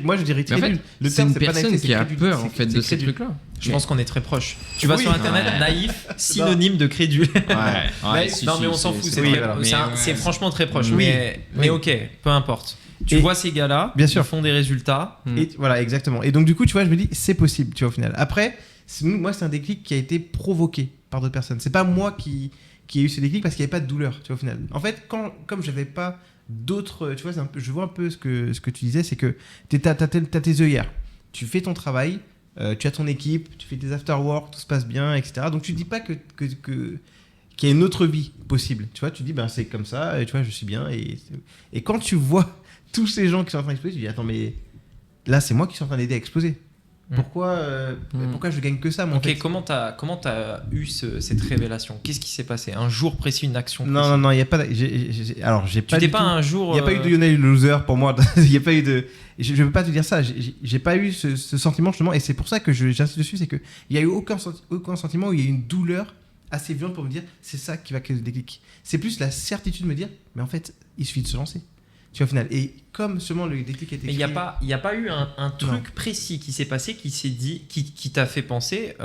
Moi, je dirais Mais en crédule. fait, Le c'est terme, une pas personne naïveté, qui a c'est crédule. peur en fait de C'est ces crédule. trucs-là. Je pense qu'on est très proche. Tu vas Oui. sur internet, Ouais. naïf, synonyme de crédule. Ouais, Non, mais on s'en fout. C'est oui, très- voilà. c'est franchement très proche. Oui. Mais ok, peu importe. Tu Et- vois ces gars-là, Bien sûr. ils font des résultats. Et voilà, exactement. Et donc, du coup, tu vois, je me dis, c'est possible, tu vois, au final. Après, moi, c'est un déclic qui a été provoqué par d'autres personnes. C'est pas moi qui ai eu ce déclic parce qu'il n'y avait pas de douleur, tu vois, au final. En fait, comme j'avais pas d'autres. Tu vois, je vois un peu ce que tu disais, c'est que t'as tes œillères. Tu fais ton travail, tu as ton équipe, tu fais des after-work, tout se passe bien, etc. Donc tu dis pas qu'il y a une autre vie possible. Tu vois, tu dis, c'est comme ça, et tu vois, je suis bien. Et quand tu vois tous ces gens qui sont en train d'exploser, tu dis, attends, mais là, c'est moi qui suis en train d'aider à exploser. Pourquoi je gagne que ça, moi, en fait. Comment t'as eu cette révélation? Qu'est-ce qui s'est passé? Un jour précis, une action précise? Non, il n'y a pas. Alors, j'ai pas. Tu t'es pas un jour. Il n'y a pas eu de Lionel Loser pour moi. Il n'y a pas eu de. Je ne veux pas te dire ça. J'ai pas eu ce sentiment, justement. Et c'est pour ça que j'insiste dessus. C'est qu'il n'y a eu aucun sentiment où il y a eu une douleur assez violente pour me dire c'est ça qui va créer le déclic. C'est plus la certitude de me dire mais en fait, il suffit de se lancer. Tu vois, au final. Et comme seulement le déclic était. Mais il n'y a pas eu un truc précis qui s'est passé qui t'a fait penser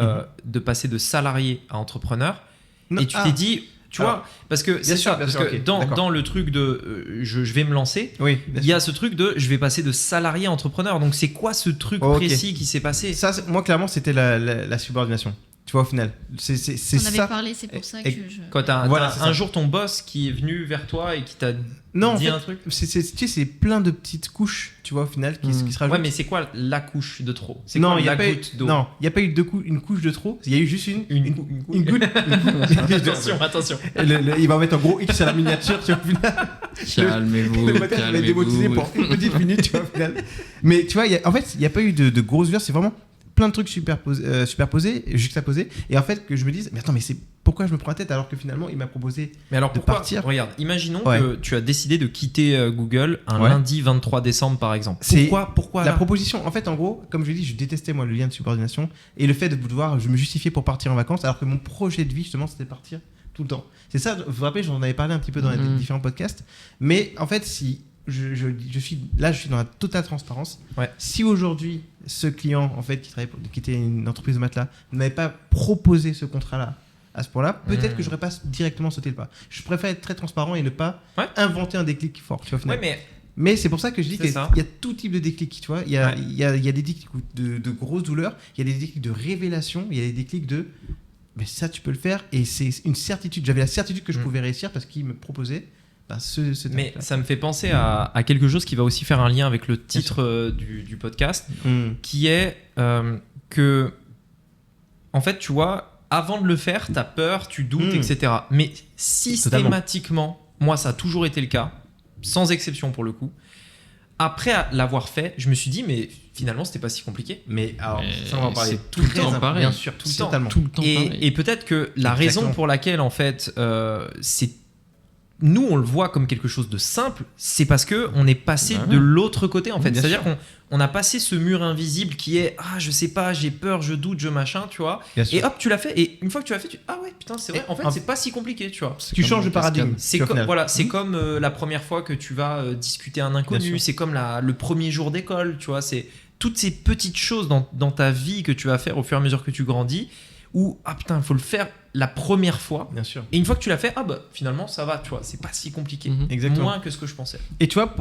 de passer de salarié à entrepreneur. Non, et tu t'es dit. Tu vois, parce que c'est ça, parce que dans le truc de je vais me lancer, il y a ce truc de je vais passer de salarié à entrepreneur. Donc c'est quoi ce truc précis qui s'est passé? Ça, moi clairement, c'était la subordination. Tu vois, au final, c'est ça. On avait parlé, c'est pour ça que Quand t'as un jour ton boss qui est venu vers toi et qui t'a dit un truc. C'est plein de petites couches, tu vois, au final, qui se rajoutent. Ouais, mais c'est quoi la couche de trop? Non, il n'y a pas eu une couche de trop. Il y a eu juste une goutte. Attention. Il va mettre un gros X à la miniature, tu vois, au final. Calmez-vous. Le matin, il va être démotivé pour une petite minute, tu vois, au final. Mais tu vois, en fait, il n'y a pas eu de grosses lueurs, c'est vraiment plein de trucs superposés, juxtaposés, et en fait que je me dise mais attends, mais c'est pourquoi je me prends la tête alors que finalement il m'a proposé de partir. Regarde, imaginons que tu as décidé de quitter Google un lundi 23 décembre par exemple. Pourquoi la proposition, en fait, en gros, comme je l'ai dit, je détestais moi le lien de subordination et le fait de devoir me justifier pour partir en vacances alors que mon projet de vie justement c'était de partir tout le temps. C'est ça, vous vous rappelez, j'en avais parlé un petit peu dans les différents podcasts, mais en fait si je suis dans la totale transparence. Si aujourd'hui ce client en fait qui était une entreprise de matelas ne m'avait pas proposé ce contrat-là à ce point-là, peut-être que j'aurais pas directement sauté le pas. Je préfère être très transparent et ne pas inventer un déclic fort. Tu vois, mais c'est pour ça que je dis qu'il y a tout type de déclic. Tu vois, il y a des déclics de grosses douleurs, il y a des déclics de révélation, il y a des déclics de mais ça tu peux le faire, et c'est une certitude. J'avais la certitude que je pouvais réussir parce qu'il me proposait. Mais ça me fait penser à quelque chose qui va aussi faire un lien avec le titre du podcast, qui est que, en fait, tu vois, avant de le faire, t'as peur, tu doutes, etc. Mais systématiquement, moi, ça a toujours été le cas, sans exception pour le coup. Après l'avoir fait, je me suis dit, mais finalement, c'était pas si compliqué. Mais alors, ça, on va en parler tout le temps pareil. Bien sûr, tout le temps. Et peut-être que la raison pour laquelle, en fait, nous, on le voit comme quelque chose de simple, c'est parce qu'on est passé de l'autre côté, en fait. C'est-à-dire qu'on a passé ce mur invisible qui est « Ah, je sais pas, j'ai peur, je doute, je machin », tu vois. Et hop, tu l'as fait. Et une fois que tu l'as fait, ah ouais, putain, c'est vrai. En fait, c'est pas si compliqué, tu vois. Tu changes de paradigme. C'est comme la première fois que tu vas discuter à un inconnu. C'est comme le premier jour d'école, tu vois. C'est toutes ces petites choses dans ta vie que tu vas faire au fur et à mesure que tu grandis où, ah putain, il faut le faire la première fois. Bien sûr. Et une fois que tu l'as fait, finalement, ça va, tu vois, c'est pas si compliqué. Exactement. Moins que ce que je pensais. Et tu vois,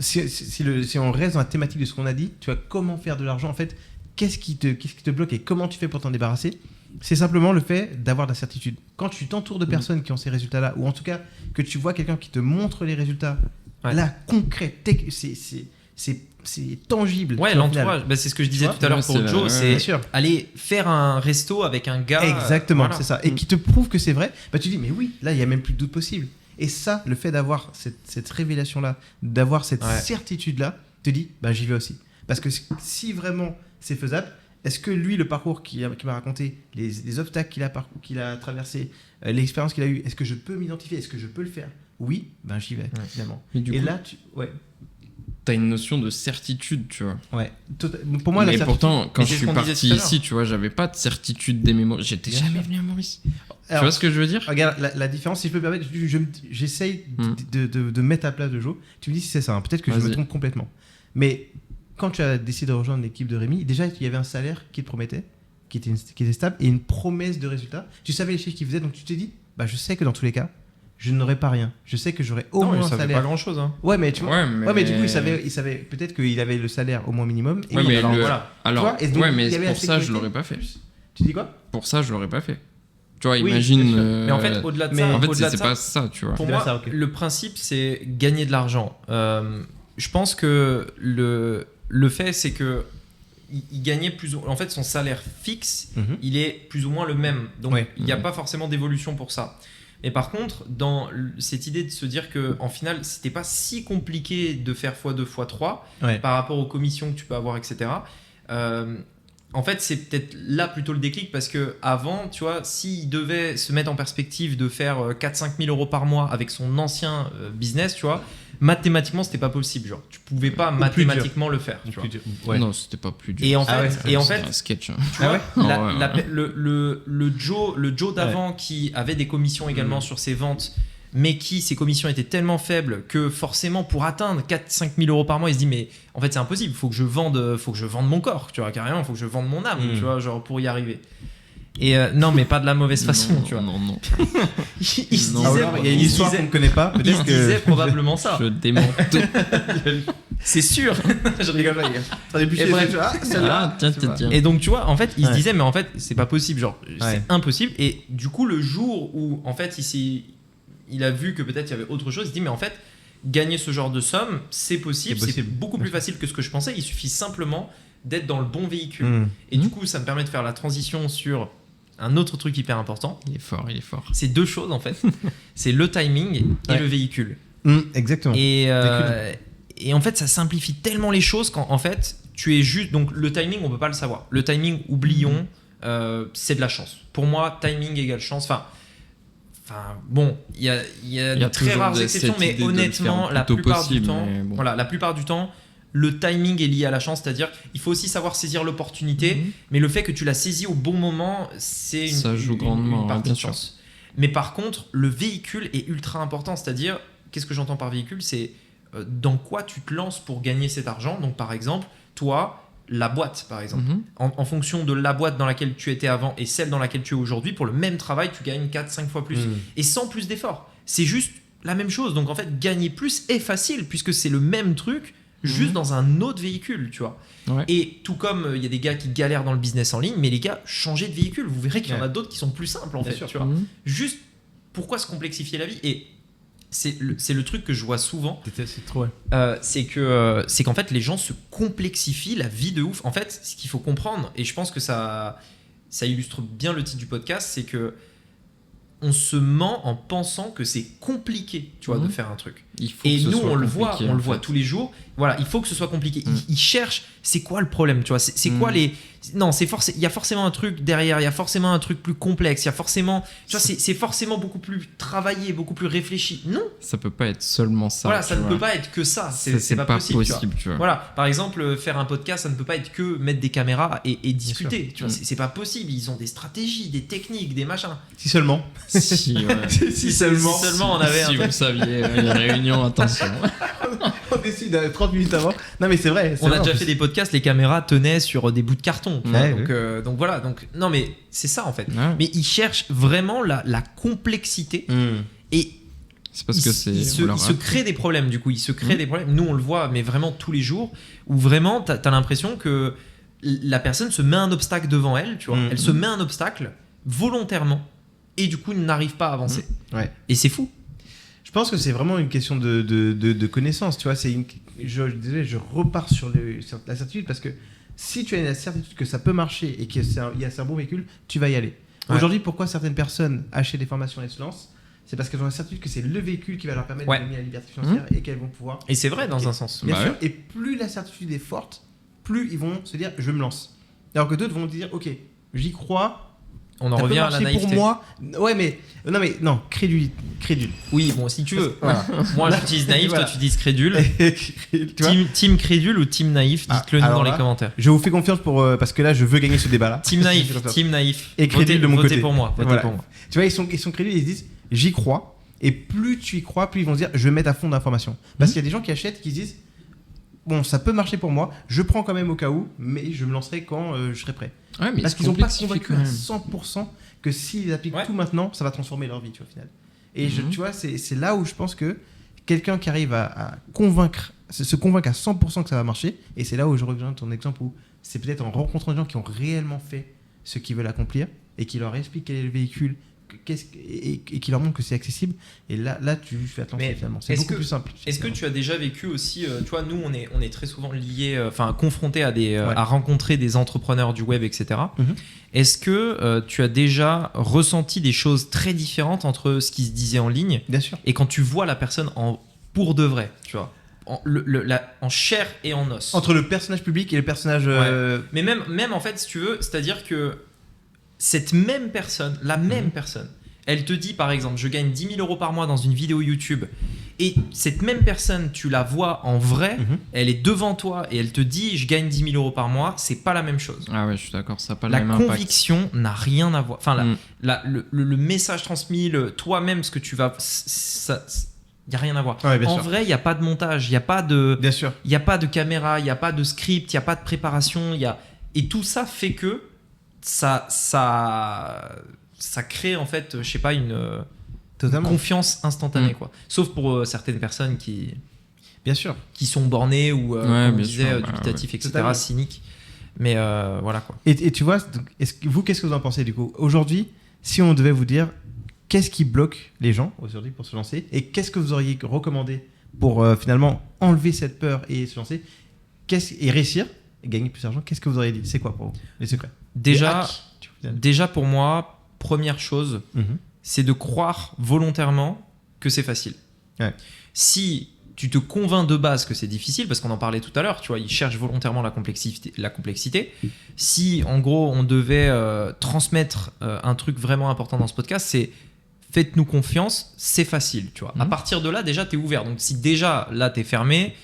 si on reste dans la thématique de ce qu'on a dit, tu vois, comment faire de l'argent, en fait, qu'est-ce qui te bloque et comment tu fais pour t'en débarrasser? C'est simplement le fait d'avoir de la certitude. Quand tu t'entoures de personnes qui ont ces résultats-là, ou en tout cas que tu vois quelqu'un qui te montre les résultats, là, concret, c'est tangible. Ouais, l'entourage, c'est ce que je disais tout à l'heure pour Joe, c'est aller faire un resto avec un gars. Exactement, c'est ça. Et qui te prouve que c'est vrai, tu dis, mais oui, là, il n'y a même plus de doute possible. Et ça, le fait d'avoir cette révélation-là, d'avoir cette certitude-là, te dit, j'y vais aussi. Parce que si vraiment c'est faisable, est-ce que lui, le parcours qu'il m'a raconté, les obstacles qu'il a traversés, l'expérience qu'il a eue, est-ce que je peux m'identifier? Est-ce que je peux le faire? Oui, j'y vais, finalement. Et là, t'as une notion de certitude, tu vois. Ouais. Pour moi, mais pourtant, quand je suis parti ici, tu vois, j'avais pas de certitude des mémoires. J'étais jamais venu à Maurice. Alors, tu vois ce que je veux dire? Regarde, la différence, si je peux me permettre, j'essaye de mettre à plat de Joe. Tu me dis si c'est ça. Hein. Peut-être que je me trompe complètement. Mais quand tu as décidé de rejoindre l'équipe de Rémi, déjà, il y avait un salaire qui te promettait, qui était stable, et une promesse de résultat. Tu savais les chiffres qu'il faisait, donc tu t'es dit, je sais que dans tous les cas, je n'aurais pas rien. Je sais que j'aurais au moins un salaire. Ça fait pas grand chose. Hein. Ouais, mais tu vois. Mais du coup, il savait peut-être qu'il avait le salaire au moins minimum. Et mais pour ça, je l'aurais pas fait. Tu dis quoi? Pour ça, je l'aurais pas fait. Tu vois, imagine. Mais en fait, au-delà de ça, en fait, c'est pas ça, tu vois. Pour moi, le principe, c'est gagner de l'argent. Je pense que le fait, c'est que il gagnait en fait son salaire fixe, il est plus ou moins le même. Donc il n'y a pas forcément d'évolution pour ça. Mais par contre, dans cette idée de se dire qu'en final, c'était pas si compliqué de faire x2, x3 par rapport aux commissions que tu peux avoir, etc. En fait, c'est peut-être là plutôt le déclic parce que avant, tu vois, s'il devait se mettre en perspective de faire 4-5 000 euros par mois avec son ancien business, tu vois, mathématiquement, c'était pas possible. Genre, tu pouvais pas mathématiquement le faire. Tu vois. Non, c'était pas plus dur. Et en fait, un sketch. Tu vois, le Joe d'avant qui avait des commissions également sur ses ventes, mais qui ses commissions étaient tellement faibles que forcément pour atteindre 4-5 000 euros par mois, il se dit mais en fait c'est impossible, faut que je vende mon corps, tu vois, carrément, faut que je vende mon âme, tu vois, genre pour y arriver. Et non, mais pas de la mauvaise façon, tu vois. Non. Il se disait, il y a une histoire qu'on ne connaît pas. Il se disait probablement ça. Je démonte tout. C'est sûr. Je rigole pas. Tiens. Et donc tu vois, en fait, il se disait mais en fait c'est pas possible, genre c'est impossible. Et du coup le jour où en fait il a vu que peut-être il y avait autre chose, il se dit mais en fait gagner ce genre de somme c'est possible, c'est beaucoup plus facile que ce que je pensais. Il suffit simplement d'être dans le bon véhicule. Et du coup ça me permet de faire la transition sur un autre truc hyper important. Il est fort. C'est deux choses en fait. C'est le timing et le véhicule. Exactement. Et en fait ça simplifie tellement les choses qu'en fait tu es juste, donc le timing on peut pas le savoir. Le timing, oublions, c'est de la chance. Pour moi timing égale chance. Enfin bon, il y a de très rares exceptions, mais honnêtement, la plupart du temps, le timing est lié à la chance, c'est-à-dire il faut aussi savoir saisir l'opportunité, mais le fait que tu l'as saisie au bon moment, c'est une partie de chance. Mais par contre, le véhicule est ultra important, c'est-à-dire, qu'est-ce que j'entends par véhicule ? C'est dans quoi tu te lances pour gagner cet argent. Donc par exemple, toi, la boîte, par exemple. En fonction de la boîte dans laquelle tu étais avant et celle dans laquelle tu es aujourd'hui, pour le même travail, tu gagnes 4-5 fois plus. Et sans plus d'efforts. C'est juste la même chose. Donc, en fait, gagner plus est facile puisque c'est le même truc, juste dans un autre véhicule, tu vois. Et tout comme il y a des gars qui galèrent dans le business en ligne, mais les gars, changez de véhicule. Vous verrez qu'il y en a d'autres qui sont plus simples, en fait. Tu vois. Juste, pourquoi se complexifier la vie ? Et c'est le truc que je vois souvent. C'est qu'en fait les gens se complexifient la vie de ouf. En fait, ce qu'il faut comprendre, et je pense que ça illustre bien le titre du podcast, c'est que on se ment en pensant que c'est compliqué, tu vois, de faire un truc. Et nous, on le voit tous les jours. Voilà, il faut que ce soit compliqué. Ils cherchent, c'est quoi le problème, tu vois, c'est quoi les... Non, il y a forcément un truc derrière, il y a forcément un truc plus complexe, il y a forcément... Tu vois, c'est forcément beaucoup plus travaillé, beaucoup plus réfléchi. Non. Ça peut pas être seulement ça. Voilà, ça ne peut pas être que ça. C'est pas possible, tu vois. Voilà, par exemple, faire un podcast, ça ne peut pas être que mettre des caméras et discuter. Tu vois, c'est pas possible. Ils ont des stratégies, des techniques, des machins. Si seulement. Si seulement on avait... Si vous saviez, les réunions, attention. On décide 30 minutes avant. Non mais c'est vrai. On a déjà fait des podcasts, les caméras tenaient sur des bouts de carton. Donc voilà. Donc non mais c'est ça en fait. Mais ils cherchent vraiment la complexité et c'est parce que ils se créent des problèmes du coup. Ils se créent des problèmes. Nous on le voit mais vraiment tous les jours où vraiment t'as l'impression que la personne se met un obstacle devant elle. Tu vois. Elle se met un obstacle volontairement et du coup n'arrive pas à avancer. Et c'est fou. Je pense que c'est vraiment une question de connaissance, tu vois. Je repars sur la certitude parce que si tu as la certitude que ça peut marcher et qu'il y a un bon véhicule, tu vas y aller. Aujourd'hui, pourquoi certaines personnes achètent des formations et se lancent ? C'est parce qu'elles ont la certitude que c'est le véhicule qui va leur permettre de gagner la liberté financière et qu'elles vont pouvoir... Et c'est vrai dans un sens. Bien sûr. Et plus la certitude est forte, plus ils vont se dire « je me lance ». Alors que d'autres vont dire « ok, j'y crois ». On en revient à la naïveté. Pour moi, non, crédule. Oui, bon, si tu veux. Voilà. Moi, j'utilise naïf, toi, tu dis crédule. Team crédule ou team naïf, dites-le nous dans les commentaires. Je vous fais confiance parce que là, je veux gagner ce débat-là. Team naïf. Et crédule de mon côté. Votez pour moi. Tu vois, ils sont crédules, ils se disent, j'y crois. Et plus tu y crois, plus ils vont se dire, je vais mettre à fond d'informations. Parce qu'il y a des gens qui achètent, qui se disent, bon, ça peut marcher pour moi, je prends quand même au cas où, mais je me lancerai quand je serai prêt. Mais parce qu'ils n'ont pas convaincu à 100% que s'ils appliquent tout maintenant, ça va transformer leur vie, tu vois, au final. Et tu vois, c'est là où je pense que quelqu'un qui arrive à se convaincre à 100% que ça va marcher, et c'est là où je reviens ton exemple où c'est peut-être en rencontrant des gens qui ont réellement fait ce qu'ils veulent accomplir et qui leur expliquent quel est le véhicule, et qui leur montre que c'est accessible. Et là tu fais attention finalement. C'est beaucoup plus simple. Est-ce que tu as déjà vécu aussi, tu vois, nous on est très souvent liés, confrontés à rencontrer des entrepreneurs du web, etc. Mm-hmm. Est-ce que tu as déjà ressenti des choses très différentes entre ce qui se disait en ligne Bien sûr. et quand tu vois la personne pour de vrai, tu vois, en chair et en os. Entre le personnage public et le personnage... Mais même en fait, si tu veux, c'est-à-dire que cette même personne, la même personne, elle te dit par exemple, je gagne 10 000 € par mois dans une vidéo YouTube, et cette même personne, tu la vois en vrai, elle est devant toi et elle te dit, je gagne 10 000 € par mois, c'est pas la même chose. Ah ouais, je suis d'accord, ça n'a pas le même impact. La conviction n'a rien à voir. Enfin, le message transmis, toi-même, ce que tu vas... Il n'y a rien à voir. Ouais, en vrai, il n'y a pas de montage, il n'y a pas de... Bien sûr. Il n'y a pas de caméra, il n'y a pas de script, il n'y a pas de préparation. Et tout ça fait que ça crée en fait, je sais pas, une confiance instantanée, quoi. Sauf pour certaines personnes qui... Bien sûr. Qui sont bornées ou, comme on disait, dubitatifs, etc., totalement. cyniques. Mais voilà, quoi. Et tu vois, qu'est-ce que vous en pensez du coup ? Aujourd'hui, si on devait vous dire... Qu'est-ce qui bloque les gens aujourd'hui pour se lancer ? Et qu'est-ce que vous auriez recommandé pour finalement enlever cette peur et se lancer et réussir et gagner plus d'argent ? Qu'est-ce que vous auriez dit ? C'est quoi pour vous les secrets ? Déjà pour moi, première chose, c'est de croire volontairement que c'est facile. Ouais. Si tu te convaincs de base que c'est difficile, parce qu'on en parlait tout à l'heure, tu vois, ils cherchent volontairement la complexité. Si en gros on devait transmettre un truc vraiment important dans ce podcast, c'est faites-nous confiance, c'est facile, tu vois. À partir de là, déjà, t'es ouvert. Donc, si déjà, là, t'es fermé,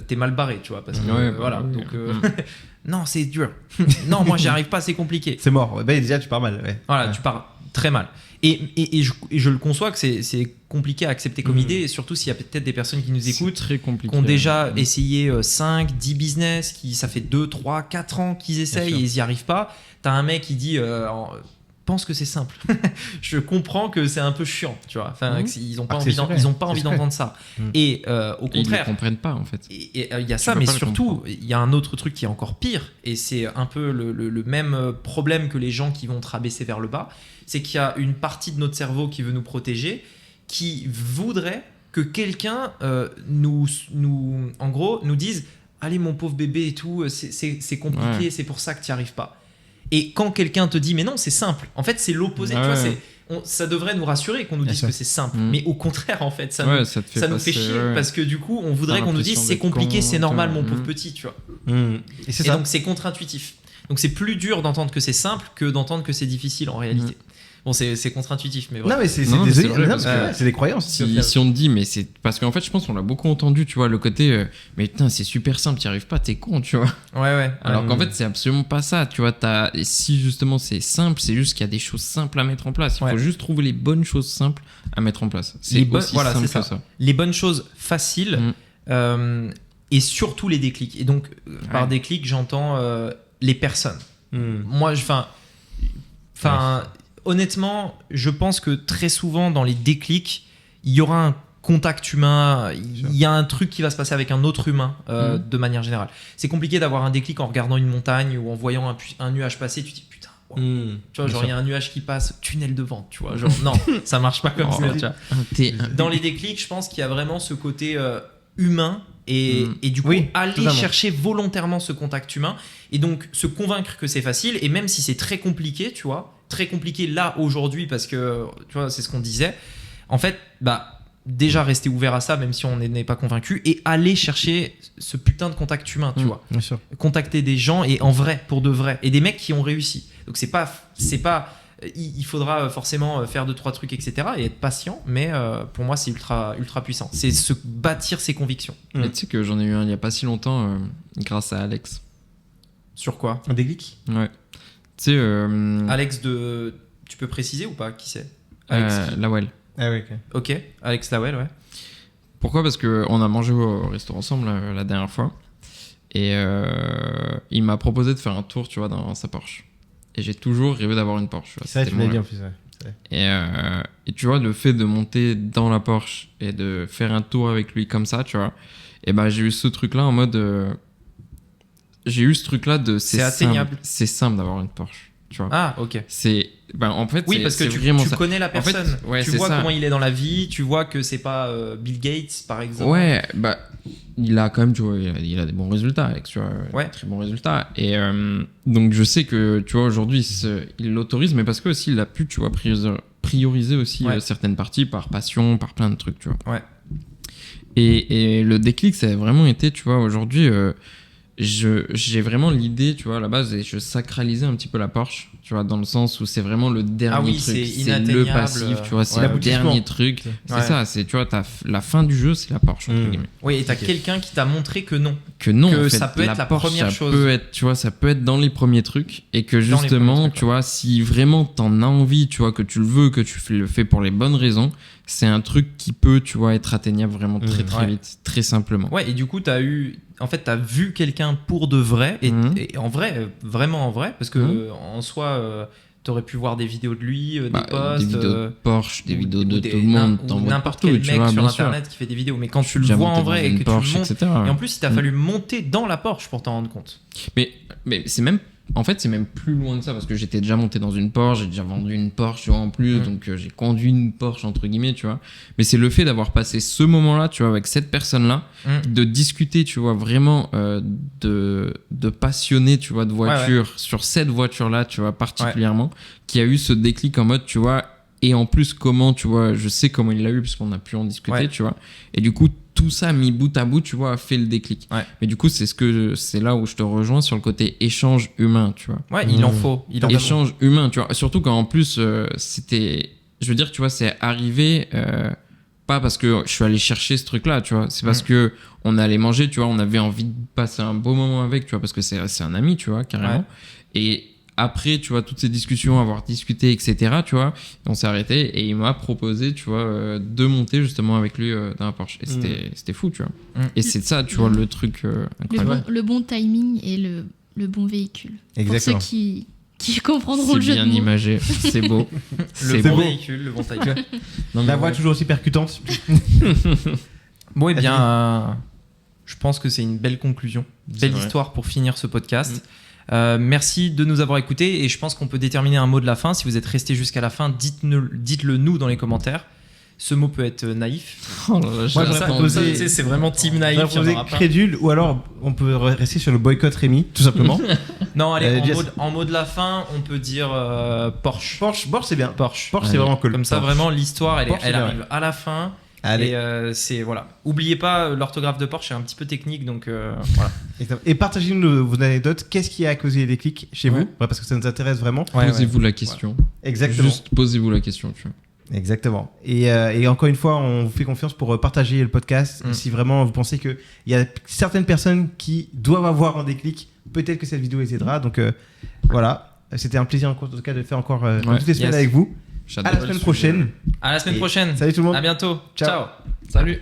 t'es mal barré, tu vois. Parce que, donc, non, c'est dur. Non, moi, j'y arrive pas, c'est compliqué. C'est mort. Déjà, tu pars mal. Ouais. Voilà, tu pars très mal. Et je le conçois que c'est compliqué à accepter comme idée, et surtout s'il y a peut-être des personnes qui nous écoutent, très compliqué, qui ont déjà essayé 5, 10 business, ça fait 2, 3, 4 ans qu'ils essayent et ils n'y arrivent pas. T'as un mec qui dit... pense que c'est simple. Je comprends que c'est un peu chiant, tu vois. Enfin, ils n'ont pas envie d'entendre ça. Et au contraire, ils ne comprennent pas en fait. Et il y a ça, mais surtout, il y a un autre truc qui est encore pire, et c'est un peu le même problème que les gens qui vont te rabaisser vers le bas, c'est qu'il y a une partie de notre cerveau qui veut nous protéger, qui voudrait que quelqu'un en gros, nous dise « Allez, mon pauvre bébé et tout, c'est compliqué, c'est pour ça que tu n'y arrives pas. » Et quand quelqu'un te dit mais non, c'est simple, en fait c'est l'opposé, tu vois, ça devrait nous rassurer qu'on nous dise que c'est simple, mais au contraire en fait ça nous fait chier, parce que du coup on voudrait qu'on nous dise c'est compliqué, c'est normal mon pauvre petit, tu vois. Et donc c'est contre-intuitif, donc c'est plus dur d'entendre que c'est simple que d'entendre que c'est difficile en réalité. Bon, c'est contre-intuitif, mais voilà. Non, mais c'est des croyances. Si on te dit, mais c'est parce qu'en fait, je pense qu'on l'a beaucoup entendu, tu vois, le côté, mais putain, c'est super simple, t'y arrives pas, t'es con, tu vois. Ouais. Alors qu'en fait, c'est absolument pas ça, tu vois. Et si justement c'est simple, c'est juste qu'il y a des choses simples à mettre en place. Il faut juste trouver les bonnes choses simples à mettre en place. C'est aussi simple que ça. Les bonnes choses faciles et surtout les déclics. Et donc, par déclic, j'entends les personnes. Moi, honnêtement, je pense que très souvent dans les déclics, il y aura un contact humain, il y a un truc qui va se passer avec un autre humain de manière générale. C'est compliqué d'avoir un déclic en regardant une montagne ou en voyant un nuage passer, tu te dis putain, tu vois, genre il y a un nuage qui passe, tunnel de vent, tu vois, genre non, ça marche pas comme ça, tu vois. Dans les déclics, je pense qu'il y a vraiment ce côté humain et du coup aller chercher volontairement ce contact humain et donc se convaincre que c'est facile, et même si c'est très compliqué, tu vois, très compliqué là aujourd'hui, parce que tu vois, c'est ce qu'on disait, en fait, déjà rester ouvert à ça même si on n'est pas convaincu, et aller chercher ce putain de contact humain, tu vois, bien sûr. Contacter des gens et en vrai, pour de vrai, et des mecs qui ont réussi. Donc c'est pas il faudra forcément faire 2-3 trucs, etc., et être patient, mais pour moi c'est ultra puissant, c'est se bâtir ses convictions. Mais tu sais que j'en ai eu un il y a pas si longtemps grâce à Alex. Sur quoi? Un déclic? Ouais. Tu sais Alex tu peux préciser ou pas qui c'est? Alex Lawel. Ah oui, ok, Alex Lawel, ouais. Pourquoi? Parce qu'on a mangé au restaurant ensemble la dernière fois, et il m'a proposé de faire un tour, tu vois, dans sa Porsche. Et j'ai toujours rêvé d'avoir une Porsche. C'est vrai, tu m'as dit en plus, Et tu vois, le fait de monter dans la Porsche et de faire un tour avec lui comme ça, tu vois, et j'ai eu ce truc-là en mode... c'est atteignable. C'est simple d'avoir une Porsche. tu vois. Ah, ok. En fait, oui, parce que tu connais la personne. En fait, tu vois comment il est dans la vie, tu vois que c'est pas Bill Gates, par exemple. Ouais, il a quand même, tu vois, il a des bons résultats, Alex, tu vois, très bons résultats. Et donc, je sais que, tu vois, aujourd'hui, il l'autorise, mais parce que aussi, il a pu, tu vois, prioriser aussi certaines parties par passion, par plein de trucs, tu vois. Ouais. Et le déclic, ça a vraiment été, tu vois, aujourd'hui, j'ai vraiment l'idée, tu vois, à la base, et je sacralisais un petit peu la Porsche, tu vois, dans le sens où c'est vraiment le dernier truc, c'est le passif, tu vois, c'est le dernier truc. C'est ça, c'est, tu vois, la fin du jeu, c'est la Porsche, entre guillemets. Oui, et t'as quelqu'un qui t'a montré que non. Que non, que en fait, ça peut être la Porsche, première chose. Peut être, tu vois, ça peut être dans les premiers trucs, et que justement, tu vois, si vraiment t'en as envie, tu vois, que tu le veux, que tu le fais pour les bonnes raisons, c'est un truc qui peut, tu vois, être atteignable vraiment très très vite, très simplement. Ouais, et du coup, t'as vu quelqu'un pour de vrai, et en vrai, vraiment en vrai, parce que en soi, t'aurais pu voir des vidéos de lui, des posts, des vidéos de Porsche, des vidéos de tout le monde, ou n'importe quel mec sur internet qui fait des vidéos, mais quand tu le vois en vrai et que tu le montes, et en plus, il t'a fallu monter dans la Porsche pour t'en rendre compte. Mais c'est même, en fait, c'est même plus loin de ça, parce que j'étais déjà monté dans une Porsche, j'ai déjà vendu une Porsche, tu vois, en plus, donc j'ai conduit une Porsche, entre guillemets, tu vois. Mais c'est le fait d'avoir passé ce moment-là, tu vois, avec cette personne-là, de discuter, tu vois, vraiment de passionner, tu vois, de voiture, sur cette voiture-là, tu vois, particulièrement, qui a eu ce déclic en mode, tu vois, et en plus, comment, tu vois, je sais comment il l'a eu, puisqu'on a pu en discuter, tu vois. Et du coup, tout ça mis bout à bout, tu vois, a fait le déclic. Mais du coup, c'est là où je te rejoins sur le côté échange humain, tu vois. Ouais, il en faut. Échange humain, tu vois. Surtout quand en plus, c'était... Je veux dire, tu vois, c'est arrivé... pas parce que je suis allé chercher ce truc-là, tu vois. C'est parce que on allait manger, tu vois. On avait envie de passer un beau moment avec, tu vois, parce que c'est un ami, tu vois, carrément. Et après, tu vois, toutes ces discussions, avoir discuté, etc., tu vois, on s'est arrêté et il m'a proposé, tu vois, de monter justement avec lui dans la Porsche. Et c'était fou, tu vois. Et c'est ça, tu vois, le truc incroyable. Le bon timing et le bon véhicule. Exactement. Pour ceux qui comprendront le jeu de mots. C'est bien imagé, c'est beau. Le bon véhicule, le bon timing. La voix toujours aussi percutante. Bon, et bien, je pense que c'est une belle conclusion. Belle histoire pour finir ce podcast. Merci de nous avoir écoutés et je pense qu'on peut déterminer un mot de la fin. Si vous êtes resté jusqu'à la fin, dites-le nous dans les commentaires. Ce mot peut être naïf. Oh là là, moi, j'aurais proposé, c'est vraiment team naïf. J'aurais proposé crédule ou alors on peut rester sur le boycott Rémi, tout simplement. Non, allez, en mot de la fin, on peut dire Porsche. Porsche, c'est bien. Porsche, c'est vraiment cool. Comme ça, Porsche. Vraiment, l'histoire, elle Porsche, arrive à la fin. Allez. Et c'est voilà. Oubliez pas, l'orthographe de Porsche est un petit peu technique, donc voilà. Et partagez-nous vos anecdotes. Qu'est-ce qui a causé les déclics chez vous, parce que ça nous intéresse vraiment. Posez-vous la question. Exactement. Juste posez-vous la question, tu vois. Exactement. Et encore une fois, on vous fait confiance pour partager le podcast. Si vraiment vous pensez qu'il y a certaines personnes qui doivent avoir un déclic, peut-être que cette vidéo les aidera. Donc voilà, c'était un plaisir en tout cas de faire encore toutes les semaines avec vous. À la semaine prochaine. À la semaine prochaine. Salut tout le monde. À bientôt. Ciao. Salut.